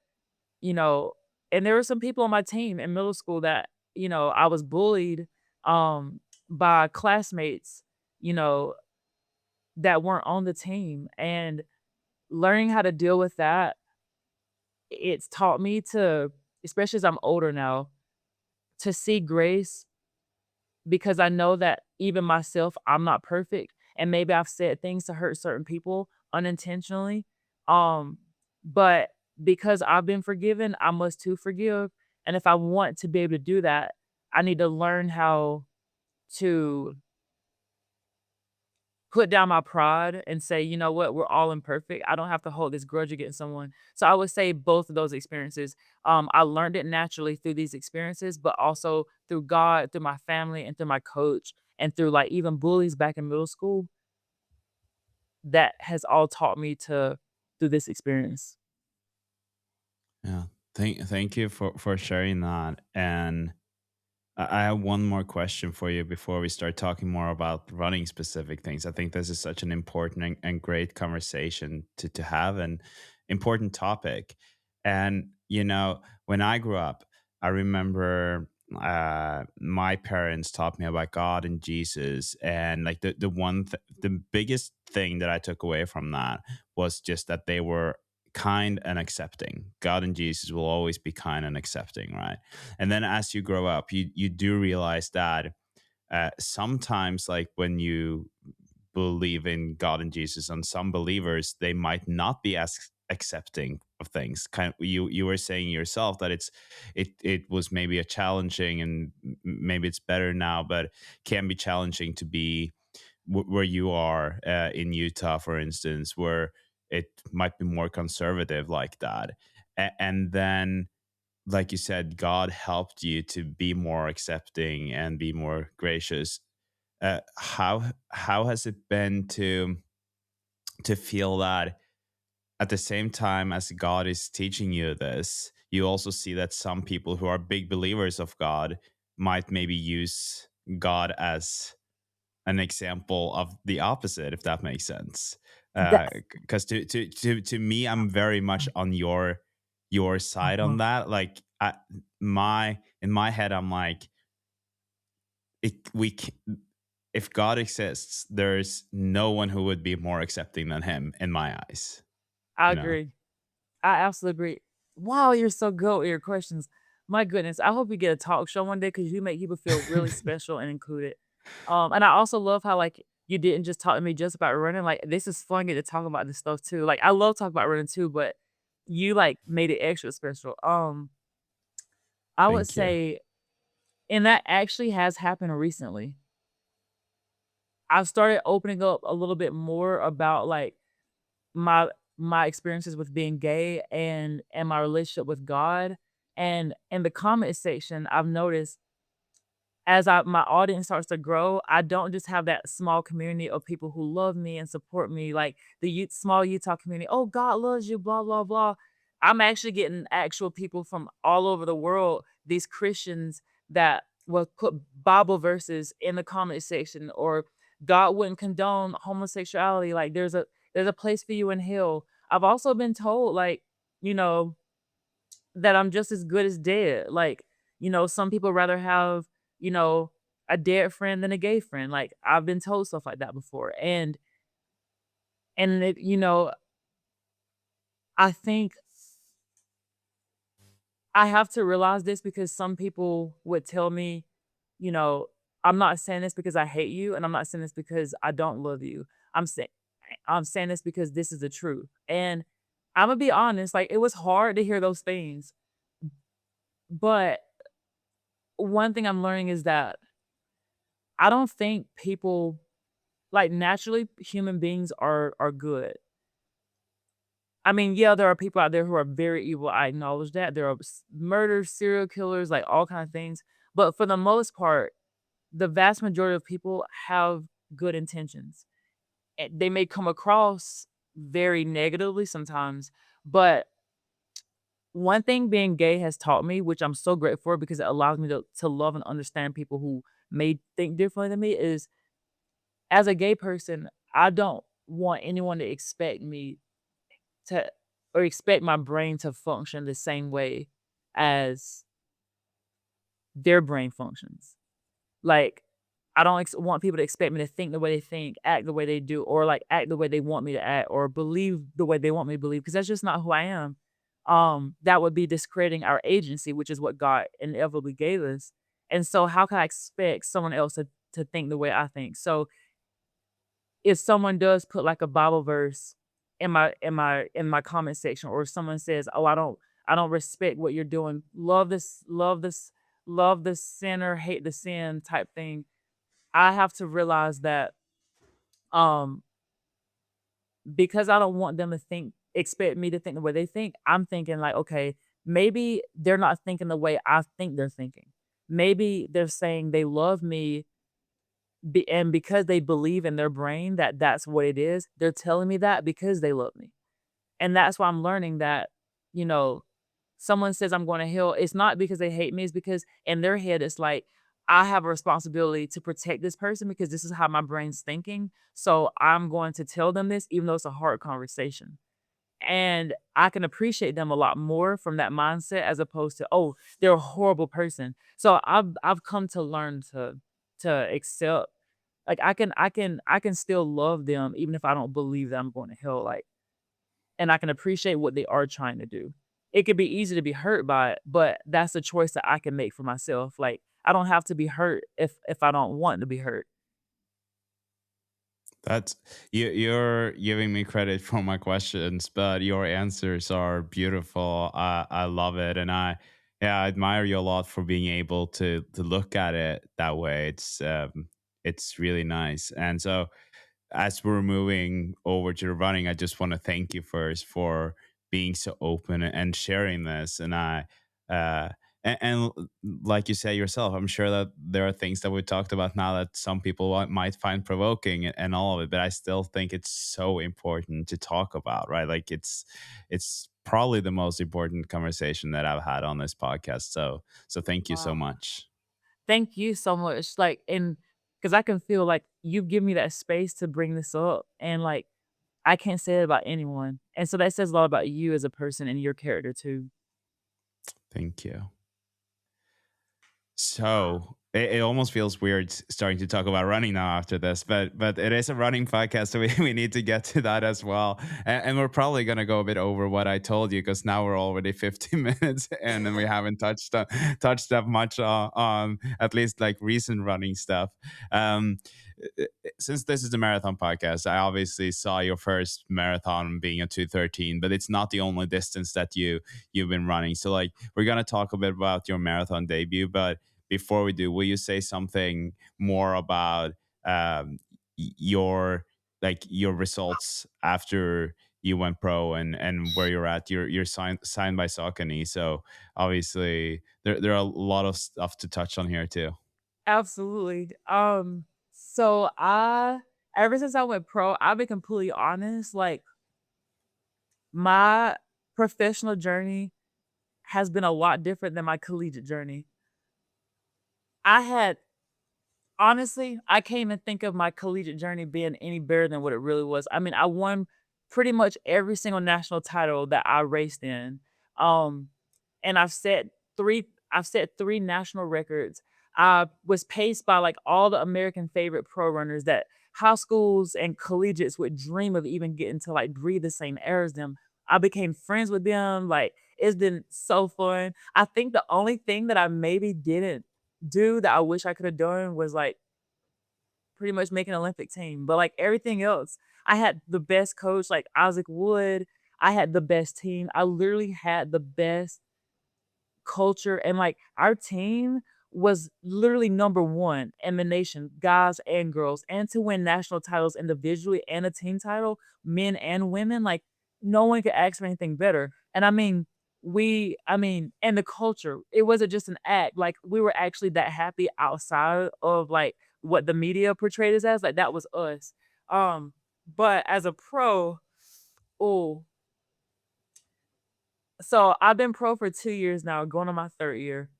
you know, and there were some people on my team in middle school that, I was bullied, by classmates, you know, that weren't on the team, and learning how to deal with that, it's taught me to, especially as I'm older now, to see grace because I know that even myself, I'm not perfect, and maybe I've said things to hurt certain people unintentionally. Um, but because I've been forgiven, I must too forgive. And if I want to be able to do that, I need to learn how to put down my pride and say, you know what, we're all imperfect. I don't have to hold this grudge against someone. So I would say both of those experiences. I learned it naturally through these experiences, but also through God, through my family, and through my coach, and through like even bullies back in middle school. That has all taught me to through this experience. Yeah. Thank you for sharing that. And I have one more question for you before we start talking more about running specific things. I think this is such an important and great conversation to have, and important topic. And when I grew up, I remember my parents taught me about God and Jesus, and like the biggest thing that I took away from that was just that they were kind and accepting. God and Jesus will always be kind and accepting, right? And then as you grow up, you do realize that sometimes, like when you believe in God and Jesus, and some believers, they might not be as accepting of things. Kind of, you were saying yourself that it was maybe a challenging, and maybe it's better now, but can be challenging to be where you are in Utah, for instance, where it might be more conservative like that. And then, like you said, God helped you to be more accepting and be more gracious. How has it been to feel that at the same time as God is teaching you this, you also see that some people who are big believers of God might maybe use God as an example of the opposite, if that makes sense. That Because to me, I'm very much on your side on uh-huh. that. Like my in my head, I'm like, if God exists, there's no one who would be more accepting than him in my eyes. I You know, agree. I absolutely agree. Wow, you're so good with your questions. My goodness, I hope you get a talk show one day because you make people feel really special and included. And I also love how like you didn't just talk to me just about running. Like this is fun getting to talk about this stuff too. Like I love talking about running too, but you like made it extra special. I would thank you. say, and that actually has happened recently. I've started opening up a little bit more about like my my experiences with being gay and my relationship with God. And in the comment section, I've noticed as my audience starts to grow, I don't just have that small community of people who love me and support me, like the small Utah community. Oh, God loves you, blah blah blah. I'm actually getting actual people from all over the world. These Christians that will put Bible verses in the comment section, or God wouldn't condone homosexuality. Like there's a place for you in hell. I've also been told like you know that I'm just as good as dead. Like, some people rather have, you know, a dead friend than a gay friend. Like, I've been told stuff like that before. And it, I think I have to realize this because some people would tell me, you know, I'm not saying this because I hate you and I'm not saying this because I don't love you. I'm saying I'm saying this because this is the truth. And I'm gonna be honest, like it was hard to hear those things. But one thing I'm learning is that I don't think people like naturally human beings are good. I mean, yeah, there are people out there who are very evil. I acknowledge that. There are murders, serial killers, like all kind of things. But for the most part, the vast majority of people have good intentions. And they may come across very negatively sometimes, but one thing being gay has taught me, which I'm so grateful for because it allows me to love and understand people who may think differently than me, is as a gay person, I don't want anyone to expect me to or expect my brain to function the same way as their brain functions. Like, I don't want people to expect me to think the way they think, act the way they do, or like act the way they want me to act, or believe the way they want me to believe, because that's just not who I am. That would be discrediting our agency, which is what God inevitably gave us. And so how can I expect someone else to think the way I think? So if someone does put like a Bible verse in my comment section, or if someone says, "Oh, I don't respect what you're doing. Love this sinner, hate the sin," type thing. I have to realize that um because I don't want them to expect me to think the way they think. I'm thinking like, okay, maybe they're not thinking the way I think they're thinking. Maybe they're saying they love me, and because they believe in their brain that that's what it is, they're telling me that because they love me. And that's why I'm learning that, you know, someone says I'm going to heal, it's not because they hate me, it's because in their head it's like I have a responsibility to protect this person because this is how my brain's thinking. So I'm going to tell them this even though it's a hard conversation. And I can appreciate them a lot more from that mindset as opposed to, oh, they're a horrible person. So I've come to learn to accept, like I can still love them even if I don't believe that I'm going to hell, like, and I can appreciate what they are trying to do. It could be easy to be hurt by it, but that's a choice that I can make for myself. Like I don't have to be hurt if I don't want to be hurt. That's you're giving me credit for my questions, but your answers are beautiful. I love it, and yeah, I admire you a lot for being able to look at it that way. It's really nice. And so as we're moving over to the running, I just want to thank you first for being so open and sharing this. Uh, and like you say yourself, I'm sure that there are things that we talked about now that some people might find provoking and all of it, but I still think it's so important to talk about, right? Like it's probably the most important conversation that I've had on this podcast. So thank you so Wow. much. Thank you so much. Like, and because I can feel like you give me that space to bring this up, and like I can't say it about anyone. And so that says a lot about you as a person and your character too. Thank you. Wow. So it almost feels weird starting to talk about running now after this, but it is a running podcast, so we need to get to that as well. And we're probably gonna go a bit over what I told you because now we're already 15 minutes and then we haven't touched up much on at least like recent running stuff. Um, since this is a marathon podcast, I obviously saw your first marathon being a 2:13, but it's not the only distance that you've been running. So like we're gonna talk a bit about your marathon debut, but before we do, will you say something more about um, your your results after you went pro and where you're at? You're signed by Saucony, so obviously there are a lot of stuff to touch on here too. Absolutely. So I ever since I went pro, I'll be completely honest, like my professional journey has been a lot different than my collegiate journey. I had Honestly, I can't even think of my collegiate journey being any better than what it really was. I mean, I won pretty much every single national title that I raced in. Um, and I've set 3 national records. I was paced by like all the American favorite pro runners that high schools and collegiates would dream of even getting to like breathe the same air as them. I became friends with them. Like it's been so fun. I think the only thing that I maybe didn't do that I wish I could have done was like pretty much make an Olympic team. But like everything else, I had the best coach, like Isaac Wood. I had the best team. I literally had the best culture, and like our team was literally number 1 in the nation, guys and girls, and to win national titles individually and a team title, men and women, like no one could ask for anything better. And and the culture, it wasn't just an act. Like we were actually that happy outside of like what the media portrayed us as. Like that was us. But as a pro, oh, so I've been pro for 2 years now, going on my 3rd year.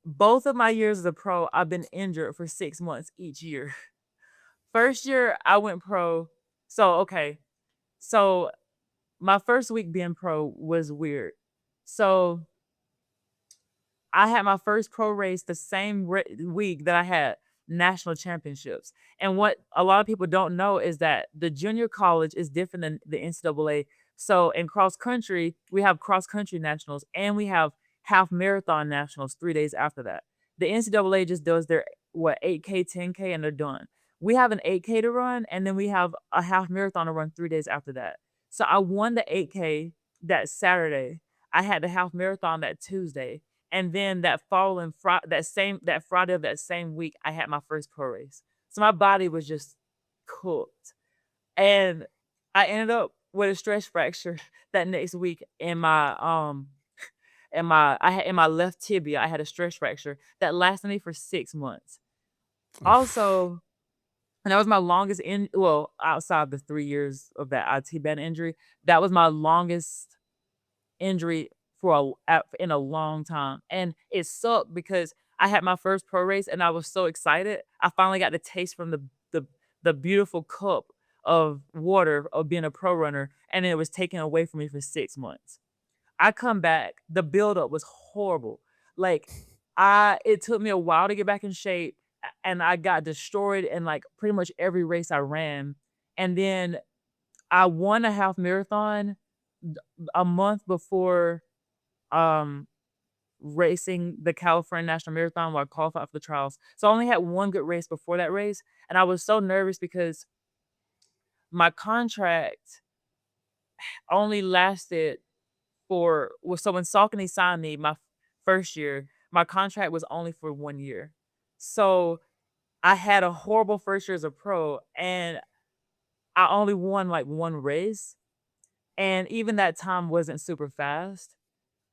Both of my years as a pro, I've been injured for 6 months each year. First year I went pro. Okay. So my first week being pro was weird. So I had my first pro race the same week that I had national championships. And what a lot of people don't know is that the junior college is different than the NCAA. So in cross country, we have cross country nationals and we have half marathon nationals 3 days after that. The NCAA just does their what 8K, 10K, and they're done. We have an 8K to run, and then we have a half marathon to run 3 days after that. So I won the 8K that Saturday. I had the half marathon that Tuesday, and then that following Friday, that Friday of that same week, I had my first pro race. So my body was just cooked, and I ended up with a stress fracture that next week in my left tibia. I had a stress fracture that lasted me for 6 months. Oof. Also, and that was my longest in well, outside the 3 years of that IT band injury, that was my longest injury in a long time, and it sucked because I had my first pro race and I was so excited. I finally got the taste from the beautiful cup of water of being a pro runner, and it was taken away from me for 6 months. I come back, the buildup was horrible. Like, it took me a while to get back in shape, and I got destroyed in, like, pretty much every race I ran, and then I won a half marathon a month before, um, racing the California National Marathon where I qualified for the trials. So I only had one good race before that race, and I was so nervous because my contract only lasted so when Saucony signed me first year, my contract was only for 1 year. So, I had a horrible first year as a pro, and I only won, like, 1 race, and even that time wasn't super fast.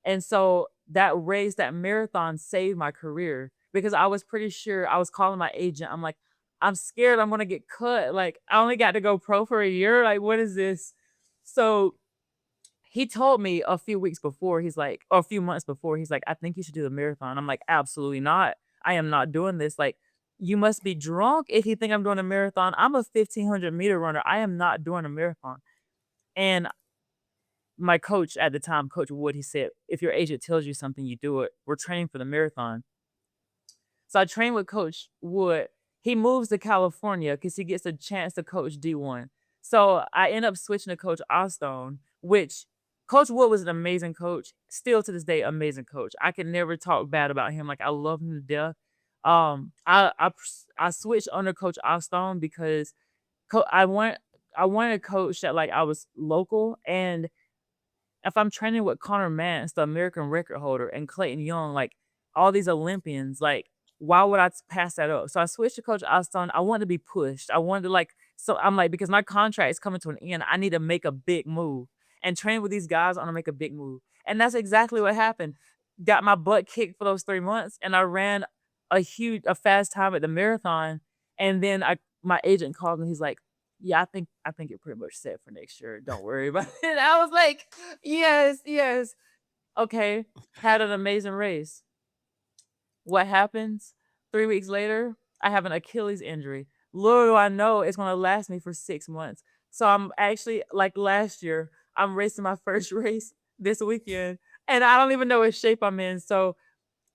And so that race, that marathon saved my career because I was pretty sure I was calling my agent. I'm like, "I'm scared I'm gonna get cut. Like, I only got to go pro for a year. Like, what is this?" So he told me a few weeks before, he's like, or a few months before, he's like, "I think you should do the marathon." I'm like, "Absolutely not. I am not doing this. Like, you must be drunk if you think I'm doing a marathon. I'm a 1,500-meter runner. I am not doing a marathon." And my coach at the time, Coach Wood, he said, "If your agent tells you something, you do it. We're training for the marathon." So I trained with Coach Wood. He moves to California because he gets a chance to coach D1. So I end up switching to Coach Eyestone, which Coach Wood was an amazing coach. Still to this day, amazing coach. I can never talk bad about him. Like I love him to death. I switched under Coach Eyestone because co- I want I wanted a coach that like I was local, and if I'm training with Connor Mance, the American record holder, and Clayton Young, like all these Olympians, like why would pass that up? So I switched to Coach Eyestone. I wanted to be pushed. I wanted to so I'm like, because my contract is coming to an end, I need to make a big move. And training with these guys, I want to make a big move. And that's exactly what happened. Got my butt kicked for those 3 months, and I ran a fast time at the marathon. And then my agent called me. He's like, "Yeah, I think you're pretty much set for next year. Don't worry about it." I was like, "Yes, yes." Okay, had an amazing race. What happens? 3 weeks later, I have an Achilles injury. Little do I know it's gonna last me for 6 months. So I'm actually like last year, I'm racing my first race this weekend, and I don't even know what shape I'm in. So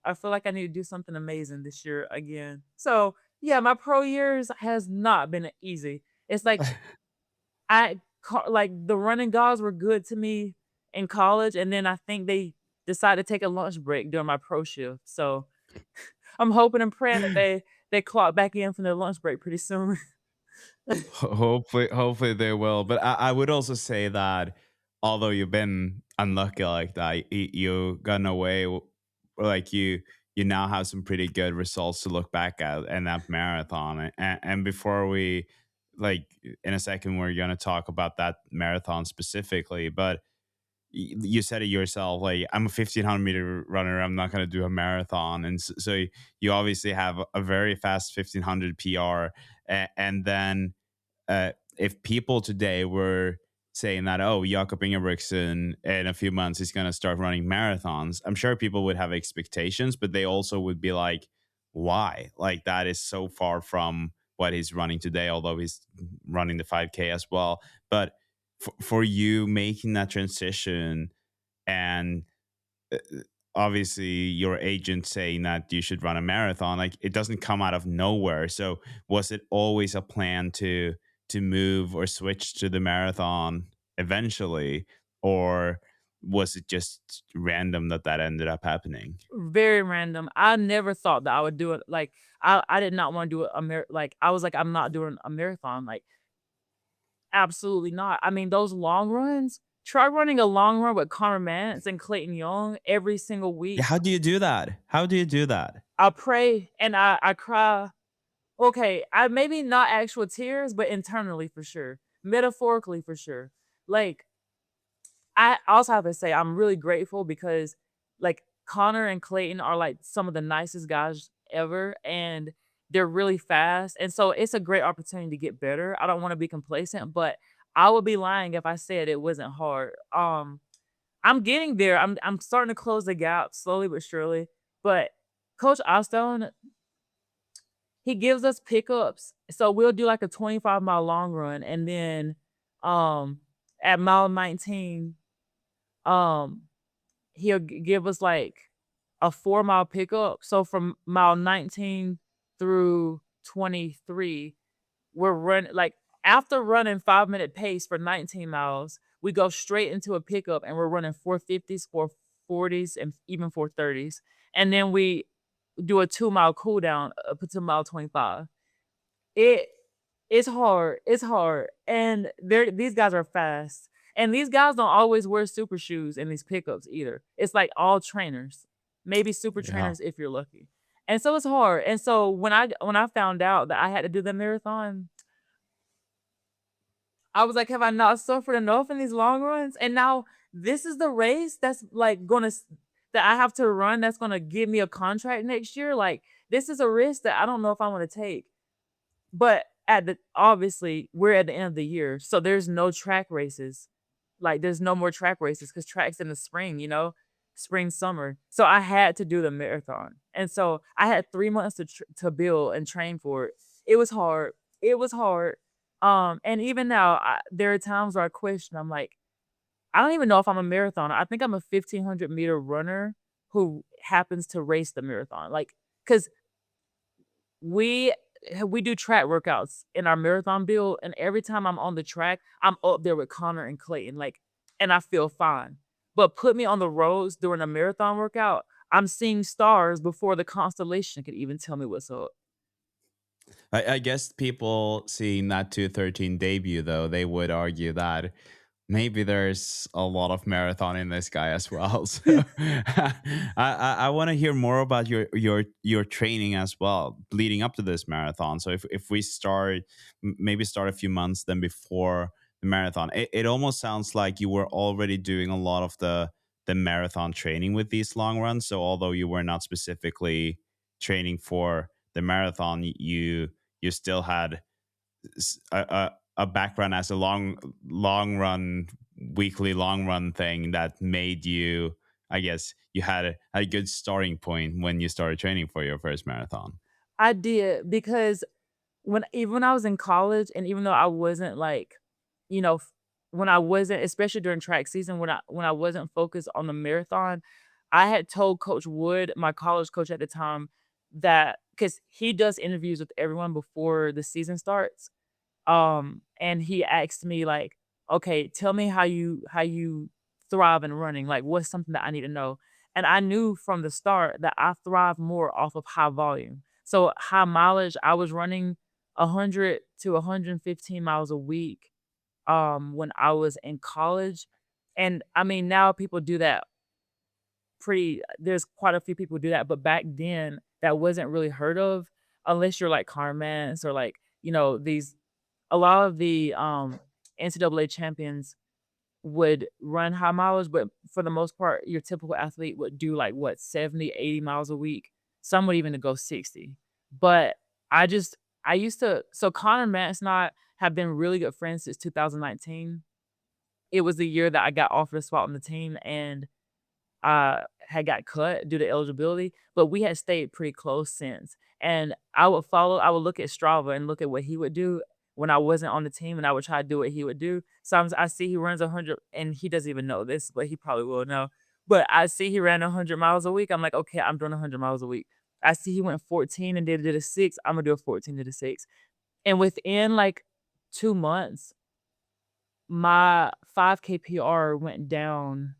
I feel like I need to do something amazing this year again. So yeah, my pro years has not been easy. It's like like the running gods were good to me in college, and then I think they decided to take a lunch break during my pro shift. So I'm hoping and praying that they clock back in from their lunch break pretty soon. Hopefully they will. But I would also say that although you've been unlucky like that, you gotten away. Like you now have some pretty good results to look back at in that marathon. And before we like in a second, we're gonna talk about that marathon specifically. But you said it yourself, like I'm a 1,500-meter runner, I'm not going to do a marathon. And so you obviously have a very fast 1,500 PR. And then if people today were saying that, oh, Jakob Ingebrigtsen in a few months is going to start running marathons, I'm sure people would have expectations, but they also would be like, why? Like that is so far from what he's running today, although he's running the 5K as well. But for you making that transition and uh, obviously your agent saying that you should run a marathon, like it doesn't come out of nowhere. So was it always a plan to move or switch to the marathon eventually, or was it just random that that ended up happening? Very random. I never thought that I would do it. Like I did not want to do like I was like, I'm not doing a marathon. Like absolutely not. I mean, those long runs, try running a long run with Connor Mance and Clayton Young every single Yeah, week. how do you do that? How do you do that? I pray and I cry. Okay, I maybe not actual tears, but internally for sure. Metaphorically for sure. Like I also have to say I'm really grateful because like Connor and Clayton are like some of the nicest guys ever and they're really fast. And so it's a great opportunity to get better. I don't want to be complacent, but I would be lying if I said it wasn't hard. I'm getting there. I'm starting to close the gap slowly but surely. But Coach Eyestone, he gives us pickups. So we'll do like a 25-mile long run and then um at mile 19 um he'll give us like a 4-mile pickup. So from mile 19 through 23, we're running like after running 5-minute pace for 19 miles, we go straight into a pickup and we're running 450s, 440s, and even 430s. And then we do a 2-mile cool down up to mile 25. It it's hard, it's hard, and these guys are fast, and these guys don't always wear super shoes in these pickups either. It's like all trainers, maybe super Yeah. trainers if you're lucky, and so it's hard, and so when I found out that I had to do the marathon, I was like, "Have I not suffered enough in these long runs?" And now this is the race that's like that I have to run that's gonna give me a contract next year, like, this is a risk that I don't know if I wanna take. But at the obviously, we're at the end of the year, so there's no track races. Like, there's no more track races because track's in the spring, spring, summer. So I had to do the marathon. And so I had 3 months to build and train for it. It was hard. It was hard. And even now, there are times where I question, I'm like, I don't even know if I'm a marathoner. I think I'm a 1,500-meter runner who happens to race the marathon. Like, because we we do track workouts in our marathon build, and every time I'm on the track, I'm up there with Connor and Clayton, like, and I feel fine. But put me on the roads during a marathon workout, I'm seeing stars before the constellation could even tell me what's up. I guess people seeing that 213 debut, though, they would argue that maybe there's a lot of marathon in this guy as well. So I want to hear more about your training as well, leading up to this marathon. So if we start, maybe start a few months then before the marathon, it almost sounds like you were already doing a lot of the marathon training with these long runs. So although you were not specifically training for the marathon, you still had a background as a long run weekly long run thing that made you, I guess you had a good starting point when you started training for your first marathon. I did because even when I was in college, and even though I wasn't like, you know, when I wasn't, especially during track season, when I wasn't focused on the marathon, I had told Coach Wood, my college coach at the time, that because he does interviews with everyone before the season starts. And he asked me like, "Okay, tell me how you thrive in running. Like, what's something that I need to know?" And I knew from the start that I thrive more off of high volume. So high mileage, I was running 100 to 115 miles a week when I was in college. And I mean, now people do that there's quite a few people who do that, but back then that wasn't really heard of unless you're like Carmans or like, these a lot of the NCAA champions would run high mileage, but for the most part, your typical athlete would do like what 70, 80 miles a week. Some would even go 60. But I just I used to so Connor Mance and I have been really good friends since 2019. It was the year that I got offered a spot on the team and had got cut due to eligibility, but we had stayed pretty close since. And I would look at Strava and look at what he would do when I wasn't on the team, and I would try to do what he would do. Sometimes I see he runs 100, and he doesn't even know this, but he probably will know. But I see he ran 100 miles a week. I'm like, okay, I'm doing 100 miles a week. I see he went 14 and did a six. I'm gonna do a 14 to the six. And within like 2 months, my 5K PR went down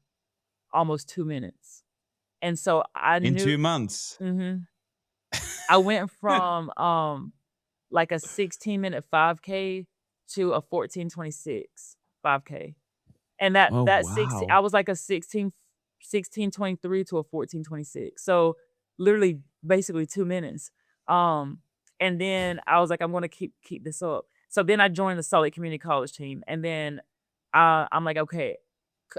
almost 2 minutes. And so I In knew 2 months. mhm. I went from, like a 16-minute 5K to a 14:26 5K. And Oh, that 60 I wow. was like a 16:23 to a 14:26. So, literally, basically 2 minutes. Um, and then I was like, "I'm gonna keep this up." So then I joined the Salt Lake Community College team, and then, I'm like, "Okay."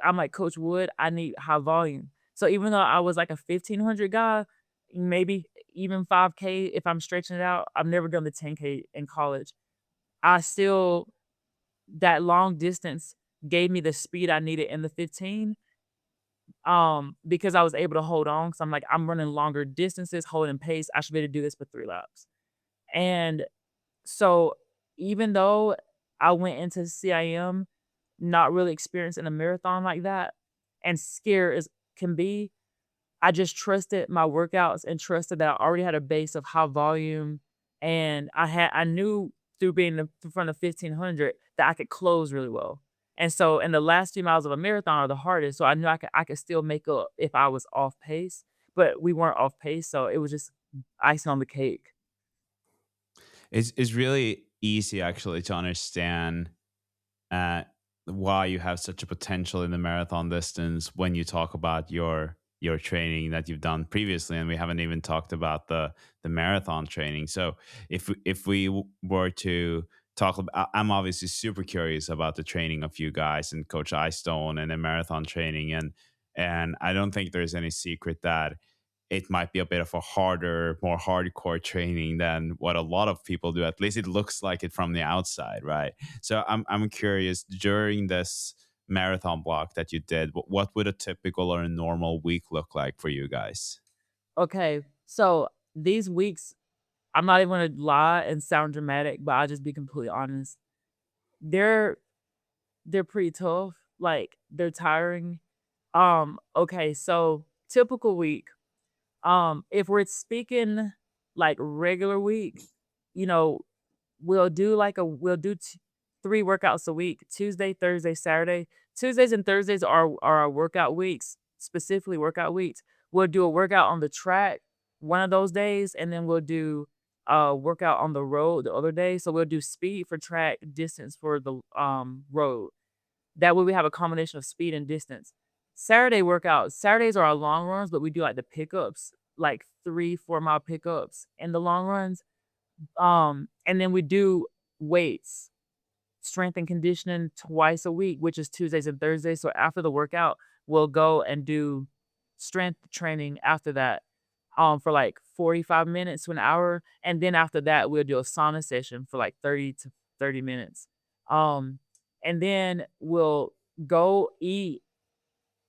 I'm like, "Coach Wood, I need high volume." So even though I was like a 1,500 guy, maybe even 5K if I'm stretching it out, I've never done the 10K in college. I still that long distance gave me the speed I needed in the 15, because I was able to hold on. So I'm like, I'm running longer distances, holding pace. I should be able to do this for 3 laps. And so even though I went into CIM not really experiencing a marathon like that, and scared as can be, I just trusted my workouts and trusted that I already had a base of high volume, and I knew through being in front of 1,500 that I could close really well. And so, in the last few miles of a marathon are the hardest, so I knew I could still make up if I was off pace, but we weren't off pace, so it was just icing on the cake. It's really easy actually to understand uh, why you have such a potential in the marathon distance when you talk about your training that you've done previously, and we haven't even talked about the marathon training. So if we were to talk about, I'm obviously super curious about the training of you guys and Coach Eyestone and the marathon training, and I don't think there's any secret that it might be a bit of a harder, more hardcore training than what a lot of people do. At least it looks like it from the outside, right? So I'm curious, during this marathon block that you did, what would a typical or a normal week look like for you guys? Okay, so these weeks, I'm not even gonna lie and sound dramatic, but I'll just be completely honest. They're they're pretty tough, like, they're tiring. Okay, so typical week. If we're speaking like regular week, you know, we'll do 3 workouts a week, Tuesday, Thursday, Saturday. Tuesdays and Thursdays are our workout weeks, specifically workout weeks. We'll do a workout on the track one of those days, and then we'll do a workout on the road the other day. So we'll do speed for track, distance for the road. That way we have a combination of speed and distance. Saturday workouts. Saturdays are our long runs, but we do like the pickups, like 3, 4 mile pickups in the long runs. And then we do weights, strength and conditioning twice a week, which is Tuesdays and Thursdays. So after the workout, we'll go and do strength training after that, for like 45 minutes to an hour. And then after that, we'll do a sauna session for like 30 to 30 minutes. Um, and then we'll go eat,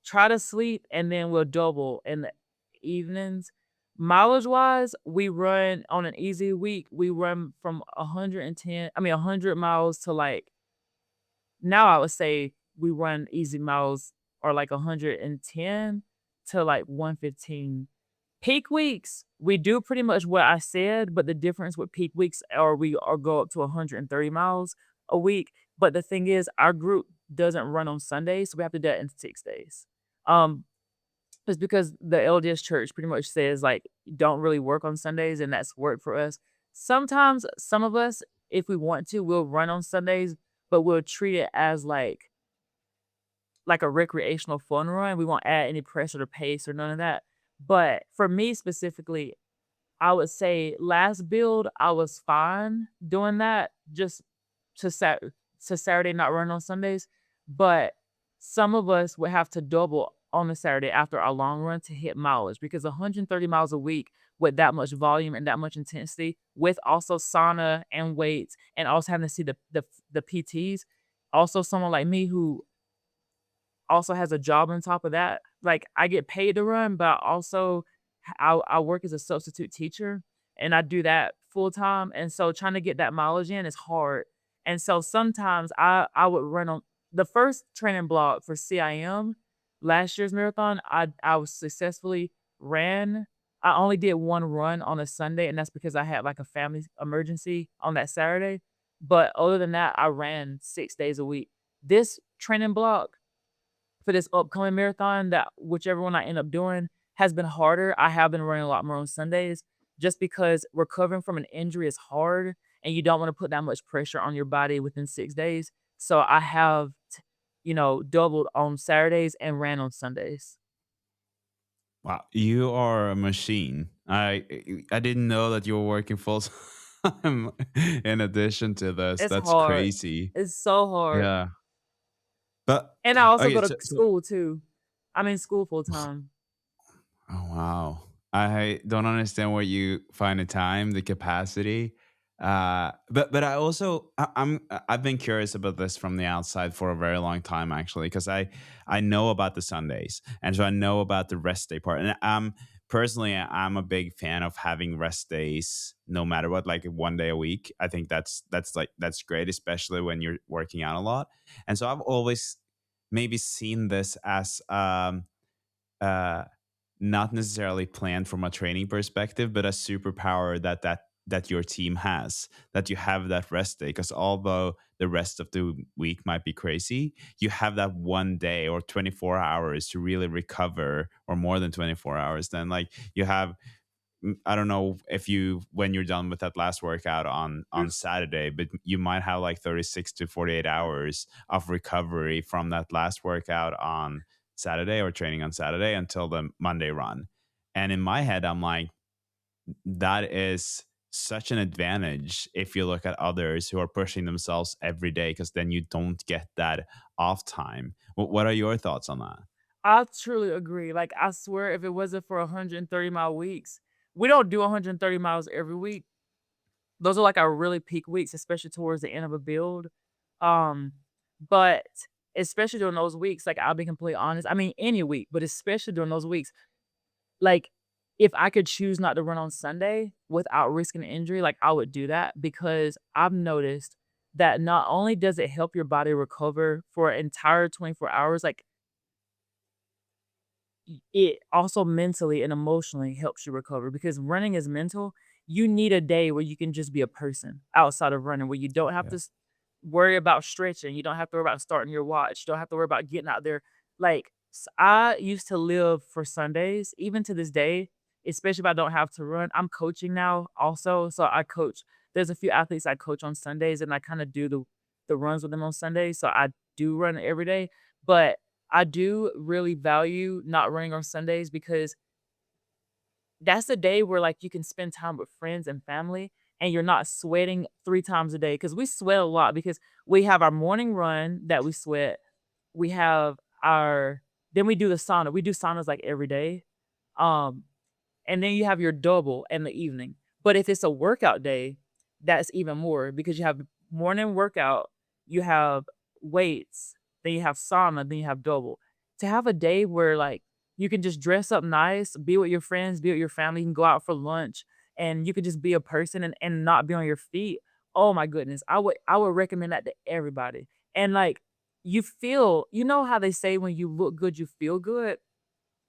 try to sleep, and then we'll double in the evenings. Mileage wise, we run on an easy week. We run from 110, I mean, 100 miles to like, now I would say we run easy miles or like 110 to like 115. Peak weeks, we do pretty much what I said, but the difference with peak weeks are we are go up to 130 miles a week. But the thing is, our group doesn't run on Sundays, so we have to do that in 6 days. Um, it's because the LDS church pretty much says like don't really work on Sundays, and that's worked for us. Sometimes some of us, if we want to, we'll run on Sundays, but we'll treat it as like a recreational fun run. We won't add any pressure to pace or none of that. But for me specifically, I would say last build, I was fine doing that, just to Sat to Saturday not running on Sundays, but some of us would have to double on the Saturday after our long run to hit mileage, because 130 miles a week with that much volume and that much intensity, with also sauna and weights and also having to see the PTs, also someone like me who also has a job on top of that. Like, I get paid to run, but I work as a substitute teacher, and I do that full time, and so trying to get that mileage in is hard. And so sometimes I would run on the first training block for CIM, last year's marathon, I was successfully ran. I only did 1 run on a Sunday, and that's because I had, like, a family emergency on that Saturday. But other than that, I ran 6 days a week. This training block, for this upcoming marathon, that whichever one I end up doing has been harder. I have been running a lot more on Sundays just because recovering from an injury is hard and you don't want to put that much pressure on your body within 6 days. So I have, doubled on Saturdays and ran on Sundays. Wow, you are a machine. I didn't know that you were working full time in addition to this. It's That's hard. crazy. It's so hard. Yeah. But And I also okay, go to so school too. I'm in school full time. oh wow. I don't understand where you find the time, the capacity. But I also I've been curious about this from the outside for a very long time actually because I know about the Sundays and so I know about the rest day part and personally I'm a big fan of having rest days no matter what, like 1 day a week. I think that's great, especially when you're working out a lot. And so I've always maybe seen this as uh, not necessarily planned from a training perspective, but a superpower that your team has, that you have that rest day. Because although the rest of the week might be crazy, you have that 1 day or 24 hours to really recover, or more than 24 hours. Then, like, you have I don't know if you when you're done with that last workout on Saturday, but you might have like 36 to 48 hours of recovery from that last workout on Saturday or training on Saturday until the Monday run. And in my head, I'm like, that is such an advantage if you look at others who are pushing themselves every day, because then you don't get that off time. What are your thoughts on that? I truly agree. Like, I swear, if it wasn't for 130-mile weeks, we don't do 130 miles every week. Those are like our really peak weeks, especially towards the end of a build. Um, but especially during those weeks, like I'll be completely honest. I mean, any week, but especially during those weeks, like if I could choose not to run on Sunday without risking injury, like I would do that because I've noticed that not only does it help your body recover for an entire 24 hours, like it also mentally and emotionally helps you recover because running is mental. You need a day where you can just be a person outside of running, where you don't have to Yeah. worry about stretching. You don't have to worry about starting your watch. You don't have to worry about getting out there. Like I used to live for Sundays, even to this day, especially if I don't have to run. I'm coaching now also. So I coach. There's a few athletes I coach on Sundays and I kind of do the runs with them on Sundays. So I do run every day. But I do really value not running on Sundays because that's a day where, like, you can spend time with friends and family, and you're not sweating 3 times a day. Because we sweat a lot because we have our morning run that we sweat, we have our then we do the sauna. We do saunas, like, every day, um, and then you have your double in the evening. But if it's a workout day, that's even more because you have morning workout, you have weights, then you have sauna, then you have double. To have a day where like you can just dress up nice, be with your friends, be with your family, you can go out for lunch and you could just be a person and not be on your feet. Oh my goodness. I would recommend that to everybody. And like you know how they say when you look good, you feel good?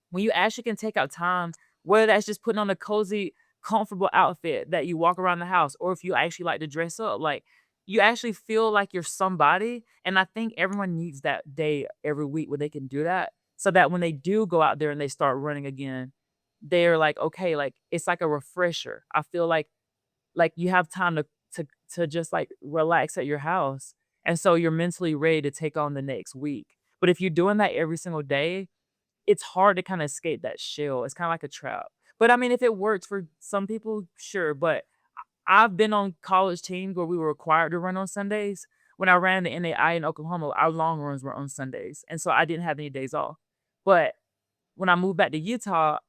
When you actually can take out time, whether that's just putting on a cozy, comfortable outfit that you walk around the house, or if you actually like to dress up, like you actually feel like you're somebody. And I think everyone needs that day every week where they can do that so that when they do go out there and they start running again, they're like, okay, like it's like a refresher. I feel like you have time to just like relax at your house. And so you're mentally ready to take on the next week. But if you're doing that every single day, it's hard to kinda escape that shell. It's kinda like a trap. But, I mean, if it works for some people, sure, but I've been on college teams where we were required to run on Sundays. When I ran the NAI in Oklahoma, our long runs were on Sundays, and so I didn't have any days off. But when I moved back to Utah,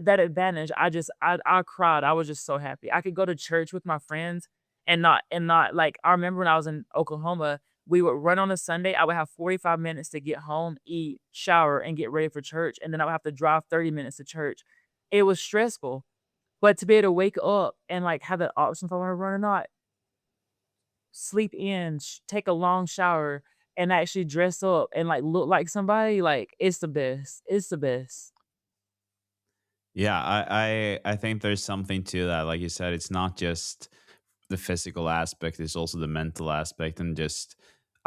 that advantage, I cried. I was just so happy. I could go to church with my friends and not like I remember when I was in Oklahoma, we would run on a Sunday. I would have 45 minutes to get home, eat, shower, and get ready for church, and then I would have to drive 30 minutes to church. It was stressful, but to be able to wake up and like have that option if I want to run or not, sleep in, take a long shower, and actually dress up and like look like somebody, like it's the best. It's the best. Yeah, I think there's something to that. Like you said, it's not just the physical aspect, it's also the mental aspect. And just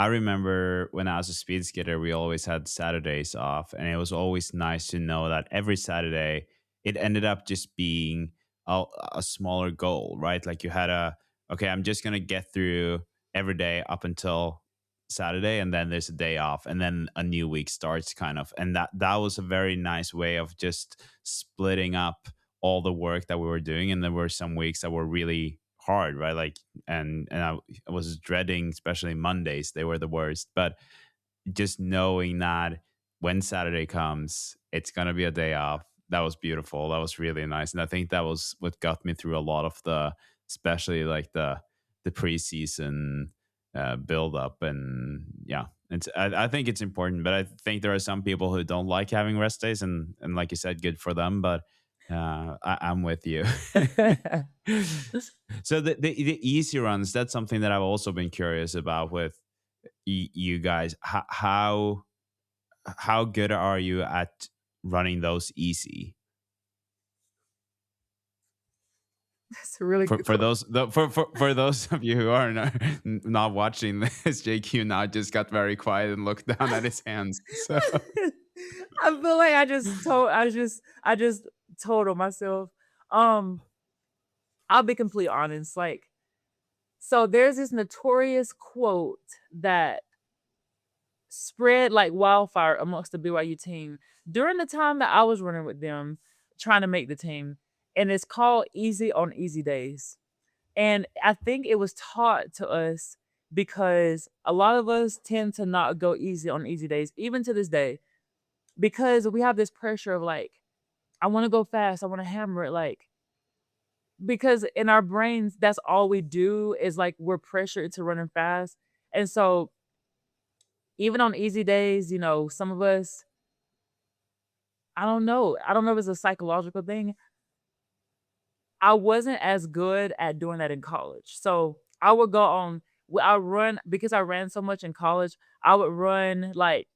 I remember when I was a speed skater, we always had Saturdays off, and it was always nice to know that every Saturday it ended up just being a smaller goal, right? Like you had okay, I'm just gonna get through every day up until Saturday, and then there's a day off, and then a new week starts, kind of. And that was a very nice way of just splitting up all the work that we were doing. And there were some weeks that were really hard, right? Like, and I was dreading, especially Mondays. They were the worst. But just knowing that when Saturday comes, it's gonna be a day off. That was beautiful. That was really nice, and I think that was what got me through a lot of especially like the preseason build up. And yeah, I think it's important, but I think there are some people who don't like having rest days, and like you said, good for them. But I'm with you. So the easy runs, that's something that I've also been curious about with you guys. How good are you at running those easy? That's a really good For question. those for those of you who are not watching this, JQ now just got very quiet and looked down at his hands. So I feel like I just told on myself. Um, I'll be completely honest. Like, so there's this notorious quote that spread like wildfire amongst the BYU team during the time that I was running with them, trying to make the team. And it's called easy on easy days. And I think it was taught to us because a lot of us tend to not go easy on easy days, even to this day, because we have this pressure of like, I want to go fast, I want to hammer it. Like, because in our brains, that's all we do is like we're pressured to running fast. And so, even on easy days, some of us, I don't know. I don't know if it's a psychological thing. I wasn't as good at doing that in college. So I would go on, I run because I ran so much in college. I would run like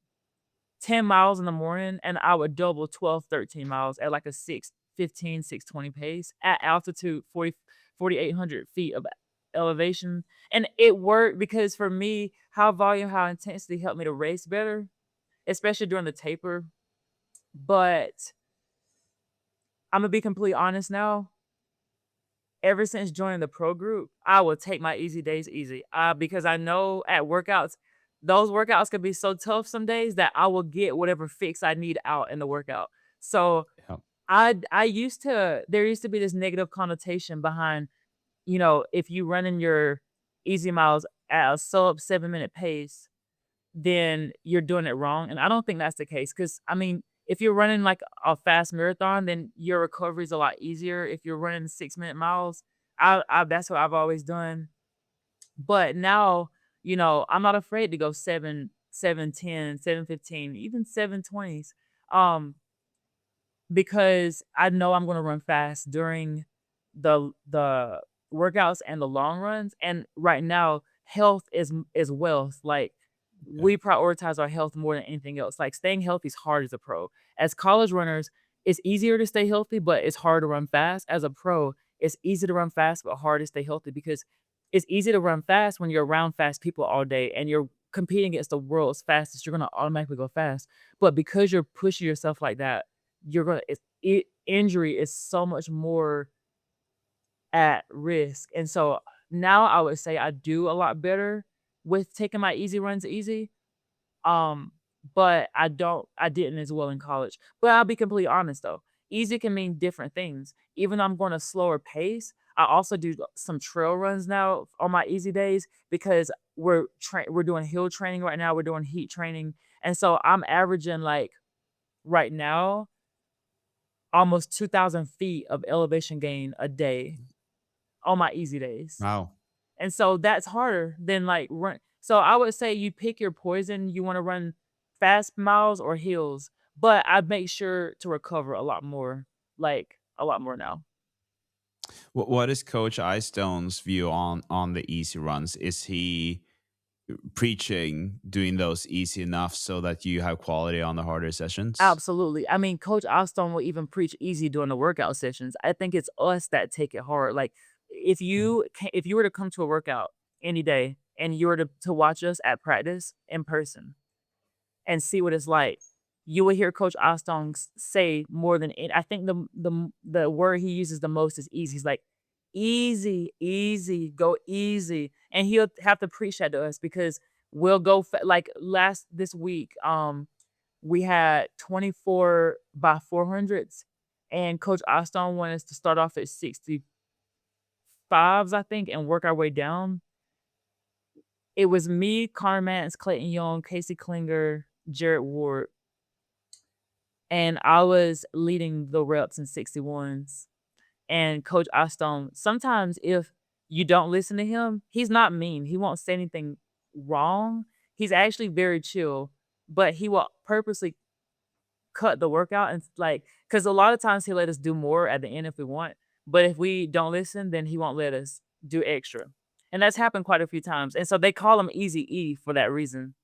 10 miles in the morning and I would double 12, 13 miles at like a 6:15, 6:20 pace at altitude 4,800 feet of elevation. And it worked because for me, how volume, how intensity helped me to race better, especially during the taper. But I'm gonna be completely honest now. Ever since joining the pro group, I will take my easy days easy. Because I know at workouts, those workouts can be so tough some days that I will get whatever fix I need out in the workout. So yeah, I used to there used to be this negative connotation behind, if you running your easy miles at a sub 7-minute pace, then you're doing it wrong. And I don't think that's the case. Cause I mean, if you're running like a fast marathon, then your recovery is a lot easier. If you're running 6-minute miles, I that's what I've always done. But now, I'm not afraid to go 7:10, 7:15, even 7:20s. Um, because I know I'm gonna run fast during the workouts and the long runs. And right now, health is wealth. Like, yeah, we prioritize our health more than anything else. Like, staying healthy is hard as a pro. As college runners, it's easier to stay healthy, but it's hard to run fast. As a pro, it's easy to run fast, but hard to stay healthy because it's easy to run fast when you're around fast people all day and you're competing against the world's fastest. You're gonna automatically go fast. But because you're pushing yourself like that, you're gonna injury is so much more at risk. And so now I would say I do a lot better with taking my easy runs easy. Um, but I didn't as well in college. But I'll be completely honest though. Easy can mean different things. Even though I'm going a slower pace, I also do some trail runs now on my easy days because we're doing hill training right now. We're doing heat training. And so I'm averaging like right now almost 2,000 feet of elevation gain a day on my easy days. wow. And so that's harder than like run. So I would say you pick your poison. You want to run fast miles or hills, but I make sure to recover a lot more, like a lot more now. What is Coach Eyestone's view on the easy runs? Is he preaching doing those easy enough so that you have quality on the harder sessions? Absolutely. I mean, Coach Eyestone will even preach easy during the workout sessions. I think it's us that take it hard. Like, if Yeah. you were to come to a workout any day and you were to watch us at practice in person and see what it's like, you will hear Coach Eyestone say more than I think the word he uses the most is easy. He's like, "Easy, easy, go easy," and he'll have to preach that to us because we'll go like last this week. We had 24 by 400s, and Coach Eyestone wanted us to start off at 65s, I think, and work our way down. It was me, Connor Mance, Clayton Young, Casey Klinger, Jared Ward, and I was leading the reps in 61s. And Coach Eyestone, sometimes if you don't listen to him, he's not mean. He won't say anything wrong. He's actually very chill, but he will purposely cut the workout and like because a lot of times he'll let us do more at the end if we want. But if we don't listen, then he won't let us do extra. And that's happened quite a few times. And so they call him Easy E for that reason.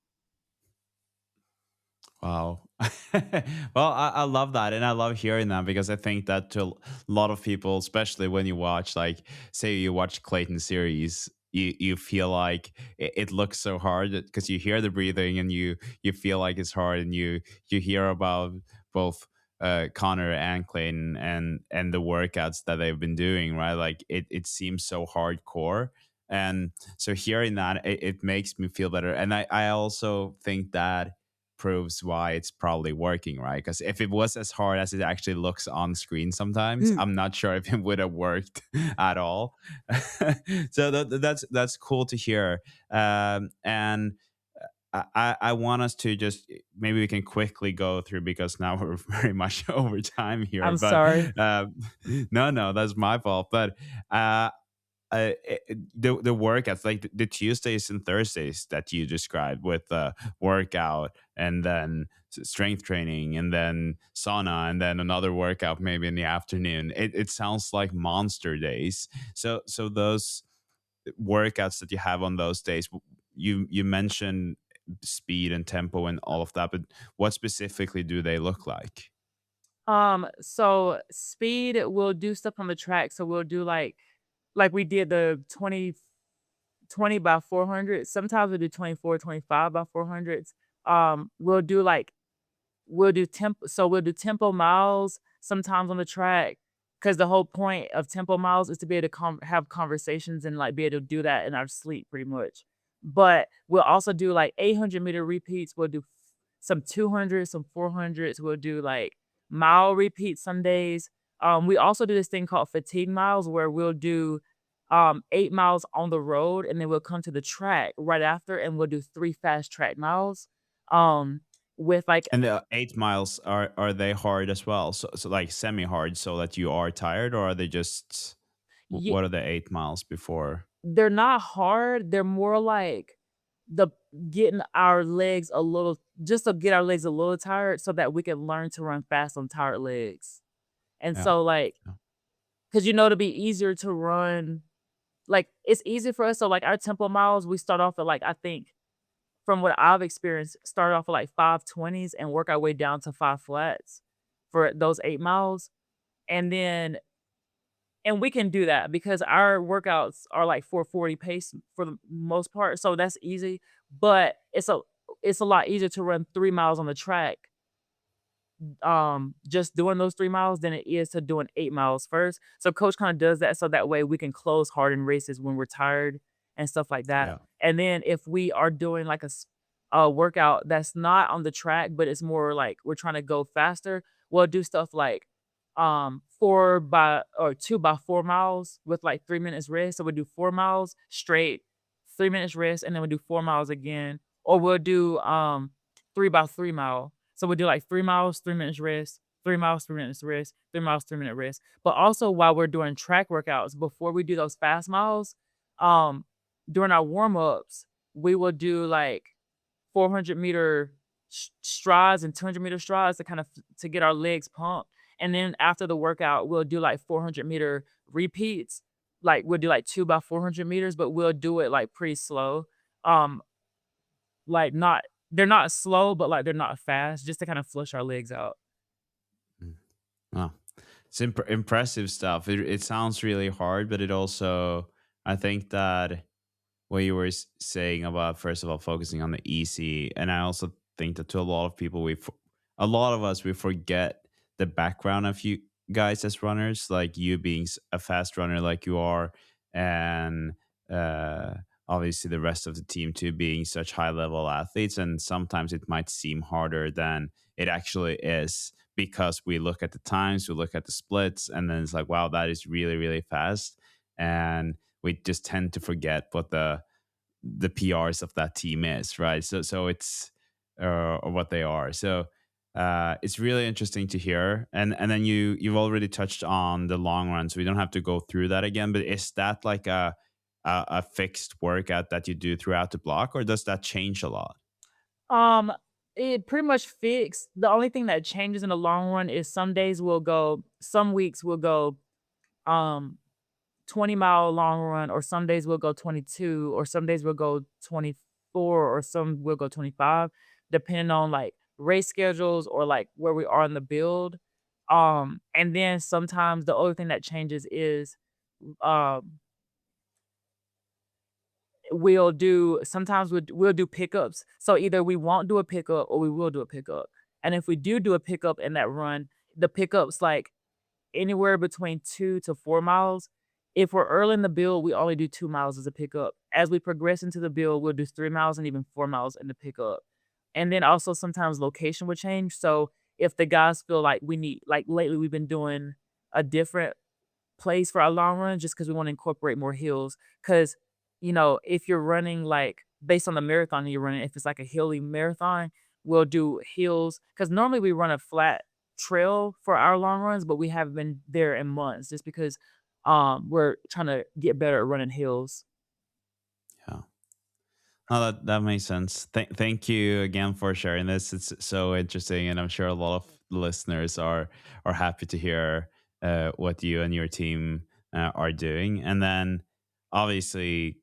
Wow. Well, I love that. And I love hearing that because I think that to a lot of people, especially when you watch, like, say you watch Clayton series, you feel like it looks so hard because you hear the breathing and you feel like it's hard and you hear about both Connor and Clayton and the workouts that they've been doing, right? Like it seems so hardcore. And so hearing that, it makes me feel better. And I also think that proves why it's probably working, right? Because if it was as hard as it actually looks on screen sometimes, Mm, I'm not sure if it would have worked at all. So that's cool to hear. And I want us to just maybe we can quickly go through because now we're very much over time here. I'm But sorry. no, that's my fault. But the workouts like the Tuesdays and Thursdays that you described with workout and then strength training and then sauna and then another workout maybe in the afternoon. It sounds like monster days. So those workouts that you have on those days, you mentioned speed and tempo and all of that, but what specifically do they look like? So speed, we'll do stuff on the track. So we'll do like we did the 20 by 400. Sometimes we'll do 24, 25 by 400s. We'll do like we'll do tempo miles sometimes on the track, because the whole point of tempo miles is to be able to have conversations and, like, be able to do that in our sleep pretty much. But we'll also do, like, 800-meter repeats, we'll do some 200, some 400s, we'll do, like, mile repeats some days. We also do this thing called fatigue miles where we'll do, 8 miles on the road, and then we'll come to the track right after, and we'll do 3 fast track miles, um, with, like, And the 8 miles are they hard as well? So like semi hard, so that you are tired, or are they just what are the 8 miles before? they're not hard, they're more like the getting our legs a little just to get our legs a little tired so that we can learn to run fast on tired legs. And Yeah, so, like, yeah, because you know, it'll be easier to run like, it's easy for us, so, like, our tempo miles, we start off at, like, I think from what I've experienced, start off at, like, 520s and work our way down to 5 flats for those 8 miles, and then and we can do that because our workouts are like 440 pace for the most part, so that's easy, but it's a lot easier to run 3 miles on the track, just doing those 3 miles than it is to doing 8 miles first. So coach kinda does that so that way we can close hard in races when we're tired and stuff like that. yeah. And then if we are doing like a workout that's not on the track, but it's more like we're trying to go faster, we'll do stuff like 4 by or 2 by 4 miles with like 3 minutes rest. So we'll do 4 miles straight, 3 minutes rest, and then we'll do 4 miles again. Or we'll do 3 by 3 mile. So we'll do like 3 miles, 3 minutes rest, 3 miles, 3 minutes rest, 3 miles, 3-minute rest. But also while we're doing track workouts, before we do those fast miles, um, during our warm-ups, we will do like 400-meter strides and 200-meter strides to kind of to get our legs pumped. And then after the workout, we'll do like 400-meter repeats. Like we'll do like 2 by 400 meters, but we'll do it like pretty slow. Um, like not they're not slow, but like they're not fast, just to kind of flush our legs out. Mm. Wow. It's impressive stuff. It sounds really hard, but it also, I think that what you were saying about, first of all, focusing on the easy. And I also think that to a lot of people, a lot of us, we forget the background of you guys as runners, like you being a fast runner like you are, and uh, obviously the rest of the team too being such high level athletes. And sometimes it might seem harder than it actually is, because we look at the times, we look at the splits, and then it's like, wow, that is really, really fast. And we just tend to forget what the PRs of that team is, right? So it's or what they are. So it's really interesting to hear. And then you've already touched on the long run, so we don't have to go through that again. But is that like a fixed workout that you do throughout the block, or does that change a lot? Um, it pretty much fixed. The only thing that changes in the long run is some weeks we'll go, um 20-mile long run, or some days we'll go 22, or some days we'll go 24, or some we'll go 25, depending on like race schedules or like where we are in the build. And then sometimes the other thing that changes is, um we'll do pickups. So either we won't do a pickup or we will do a pickup. And if we do a pickup in that run, the pickups like anywhere between 2 to 4 miles. If we're early in the build, we only do 2 miles as a pickup. As we progress into the build, we'll do 3 miles and even 4 miles in the pickup. And then also sometimes location will change. So if the guys feel like we need, like lately, we've been doing a different place for our long run just because we want to incorporate more hills. Because, if you're running like based on the marathon you're running, if it's like a hilly marathon, we'll do hills. Because normally we run a flat trail for our long runs, but we haven't been there in months just because we're trying to get better at running hills. Yeah. Oh, that makes sense. Thank you again for sharing this. It's so interesting, and I'm sure a lot of listeners are happy to hear what you and your team are doing. And then, obviously,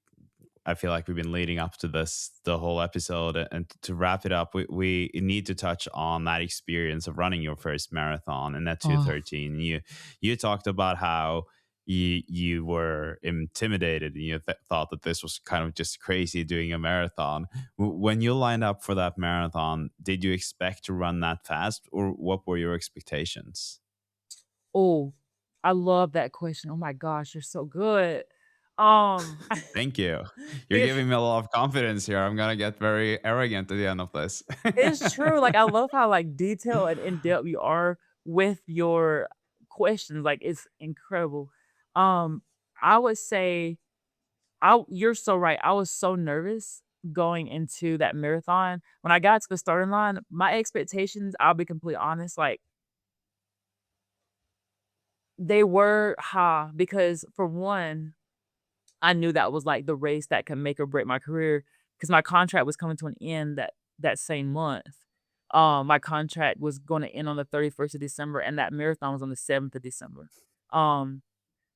I feel like we've been leading up to this the whole episode, and to wrap it up, we need to touch on that experience of running your first marathon in that Oh, 213. You talked about how you were intimidated, and you thought that this was kind of just crazy doing a marathon. When you lined up for that marathon, did you expect to run that fast, or what were your expectations? oh, I love that question. Oh my gosh, you're so good. Um, Thank you. You're it, giving me a lot of confidence here. I'm gonna get very arrogant at the end of this. it's true. Like I love how like detailed and in depth you are with your questions. Like it's incredible. Um, I would say you're so right. I was so nervous going into that marathon. When I got to the starting line, my expectations, I'll be completely honest, like they were high because for one, I knew that was like the race that could make or break my career because my contract was coming to an end that same month. My contract was going to end on the 31st of December, and that marathon was on the 7th of December. Um,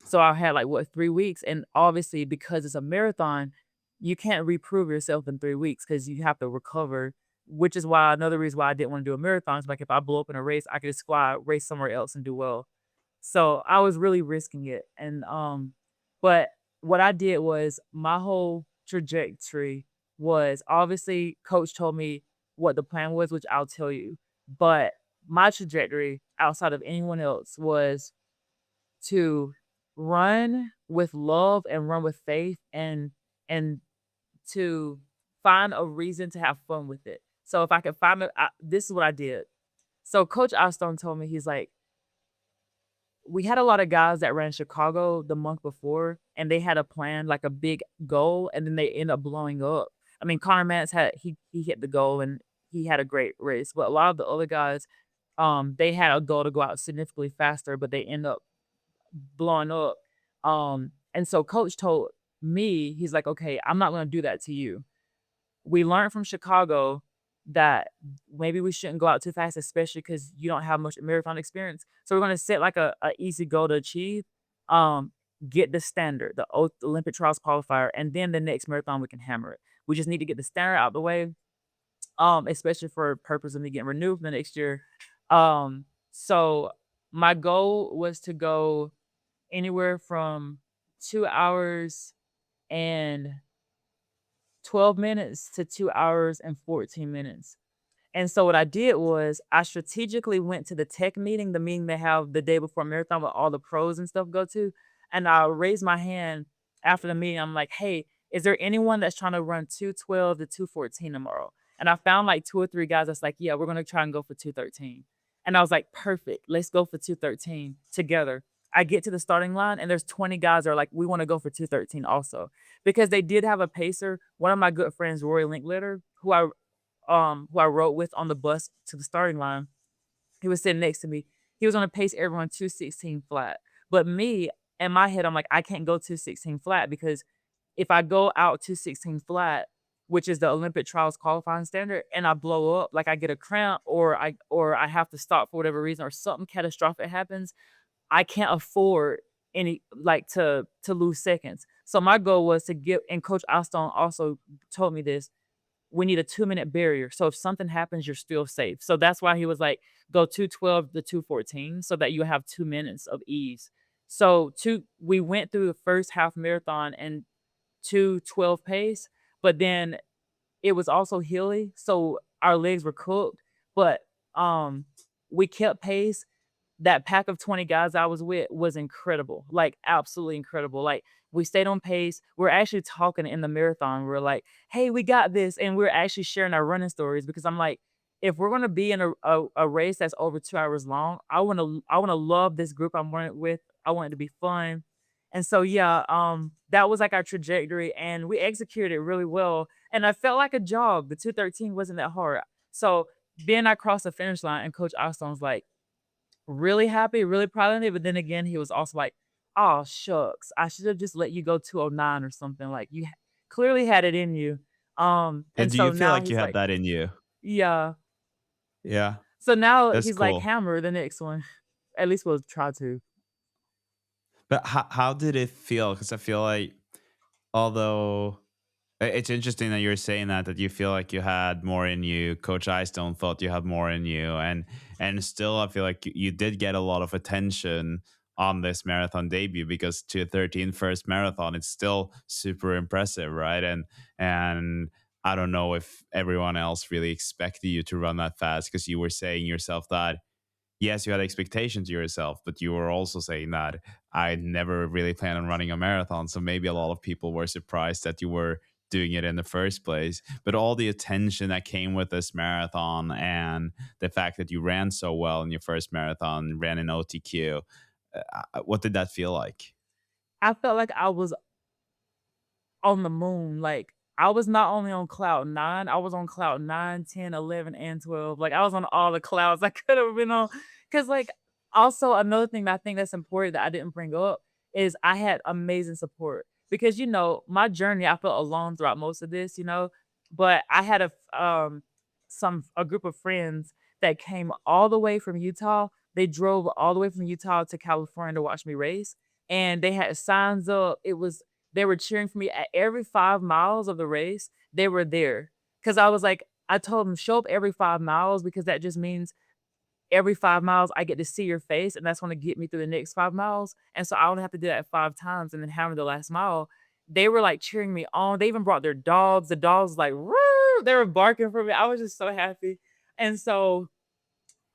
So I had like what 3 weeks, and obviously because it's a marathon, you can't reprove yourself in 3 weeks because you have to recover, which is why another reason why I didn't wanna do a marathon is like if I blow up in a race, I could just fly, race somewhere else and do well. So I was really risking it, and, but what I did was my whole trajectory was obviously coach told me what the plan was, which I'll tell you, but my trajectory outside of anyone else was to run with love and run with faith and to find a reason to have fun with it. So if I could find this is what I did. So Coach Eyestone told me, he's like, we had a lot of guys that ran Chicago the month before, and they had a plan, like a big goal, and then they end up blowing up. I mean, Connor Mance he hit the goal and he had a great race, but a lot of the other guys, they had a goal to go out significantly faster, but they end up blowing up. And so coach told me, he's like, "Okay, I'm not gonna do that to you. We learned from Chicago that maybe we shouldn't go out too fast, especially because you don't have much marathon experience. So we're gonna set like a easy goal to achieve. Um, get the standard, the Olympic trials qualifier, and then the next marathon we can hammer it. We just need to get the standard out the way, especially for purpose of me getting renewed for the next year. So my goal was to go anywhere from 2 hours and 12 minutes to 2 hours and 14 minutes. And so what I did was I strategically went to the tech meeting, the meeting they have the day before marathon where all the pros and stuff go to. And I raised my hand after the meeting. I'm like, hey, is there anyone that's trying to run 212 to 214 tomorrow? And I found like two or three guys that's like, yeah, we're gonna try and go for 213. And I was like, perfect, let's go for 213 together. I get to the starting line and there's 20 guys that are like, we want to go for 213 also. Because they did have a pacer. One of my good friends, Roy Linkletter, who I rode with on the bus to the starting line, he was sitting next to me. He was on a pace everyone 216 flat. But me, in my head, I'm like, I can't go 216 flat because if I go out 216 flat, which is the Olympic trials qualifying standard, and I blow up, like I get a cramp or I have to stop for whatever reason or something catastrophic happens, I can't afford any like to lose seconds. So my goal was to get and Coach Eyestone also told me this, we need a 2-minute barrier. So if something happens, you're still safe. So that's why he was like, go 212 to 214 so that you have 2 minutes of ease. So we went through the first half marathon and 212 pace, but then it was also hilly. So our legs were cooked, but um we kept pace. That pack of 20 guys I was with was incredible, like, absolutely incredible, like, we stayed on pace, we're actually talking in the marathon, we're like, "Hey, we got this," and we're actually sharing our running stories because I'm like, if we're gonna be in a race that's over 2 hours long, I wanna love this group I'm running with, I want it to be fun, and so, yeah, that was, like, our trajectory, and we executed it really well, and I felt like a jog, the 213 wasn't that hard, so, then I crossed the finish line, and Coach Eyestone like, really happy, really proud of it, but then again, he was also like, "Oh shucks, I should have just let you go 209 or something, like, you clearly had it in you." And And do you so feel now like you he's have like that in you? yeah. Yeah, So now that's he's like, cool. "Hammer the next one." At least we'll try to. But how did it feel? Because I feel like although it's interesting that you're saying that you feel like you had more in you. Coach Eyestone thought you had more in you, and still I feel like you did get a lot of attention on this marathon debut because to a 13 first marathon, it's still super impressive, right? And I don't know if everyone else really expected you to run that fast because you were saying yourself that yes, you had expectations to yourself, but you were also saying that I never really planned on running a marathon. So maybe a lot of people were surprised that you were doing it in the first place. But all the attention that came with this marathon and the fact that you ran so well in your first marathon, ran in OTQ, what did that feel like? I felt like I was on the moon, like, I was not only on cloud 9, I was on cloud 9, 10, 11, and 12, like, I was on all the clouds I could have been on. Cause like, also another thing that I think that's important that I didn't bring up is I had amazing support because, my journey, I felt alone throughout most of this, but I had a group of friends that came all the way from Utah. They drove all the way from Utah to California to watch me race, and they had signs up. They were cheering for me at every 5 miles of the race, they were there. Cause I told them, "Show up every 5 miles because that just means every 5 miles I get to see your face, and that's gonna get me through the next 5 miles, and so I only have to do that 5 times and then hammer the last mile." They were, like, cheering me on, they even brought their dogs, the dogs like, "Woo!" They were barking for me, I was just so happy, and so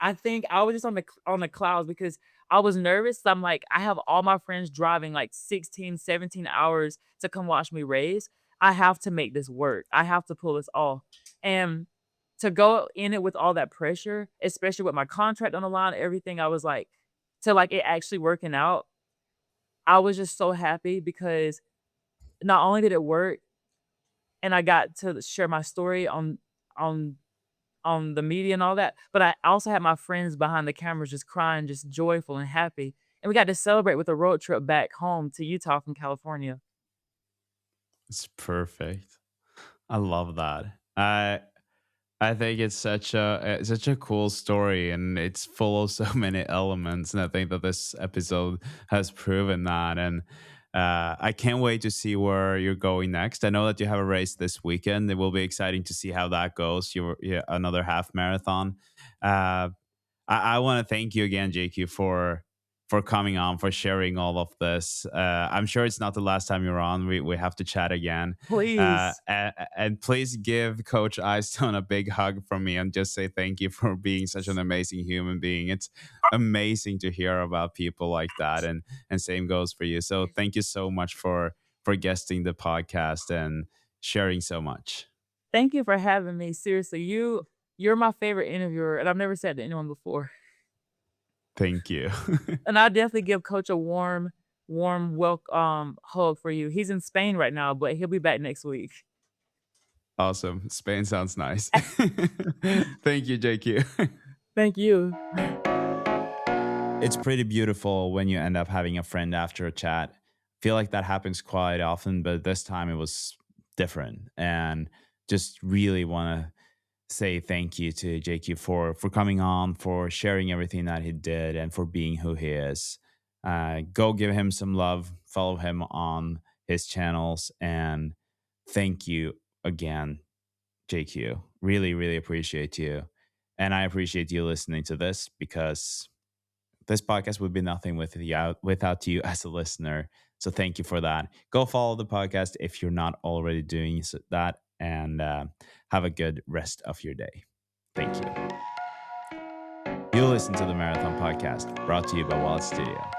I think I was just on the clouds because I was nervous. I'm like, I have all my friends driving like 16, 17 hours to come watch me race. I have to make this work. I have to pull this off. And to go in it with all that pressure, especially with my contract on the line, everything, I was like, to like it actually working out, I was just so happy because not only did it work and I got to share my story on on the media and all that, but I also had my friends behind the cameras just crying, just joyful and happy, and we got to celebrate with a road trip back home to Utah from California. It's perfect. I love that. I think it's such a cool story, and it's full of so many elements. And I think that this episode has proven that. And I can't wait to see where you're going next. I know that you have a race this weekend. It will be exciting to see how that goes. You're another half marathon. I want to thank you again, JQ, for for coming on, for sharing all of this. I'm sure it's not the last time you're on. We have to chat again. Please. And please give Coach Eyestone a big hug from me and just say thank you for being such an amazing human being. It's amazing to hear about people like that, and same goes for you. So thank you so much for guesting the podcast and sharing so much. Thank you for having me. Seriously, you're my favorite interviewer, and I've never said to anyone before. Thank you. And I'll definitely give Coach a warm hug for you. He's in Spain right now, but he'll be back next week. Awesome. Spain sounds nice. Thank you, JQ. Thank you. It's pretty beautiful when you end up having a friend after a chat. Feel like that happens quite often, but this time it was different. And just really want to say thank you to JQ for coming on, for sharing everything that he did, and for being who he is. Go give him some love, follow him on his channels, and thank you again, JQ. Really, really appreciate you. And I appreciate you listening to this, because this podcast would be nothing without you as a listener. So thank you for that. Go follow the podcast if you're not already doing that, and have a good rest of your day. Thank you. You listen to the Marathon Podcast, brought to you by Wallet Studio.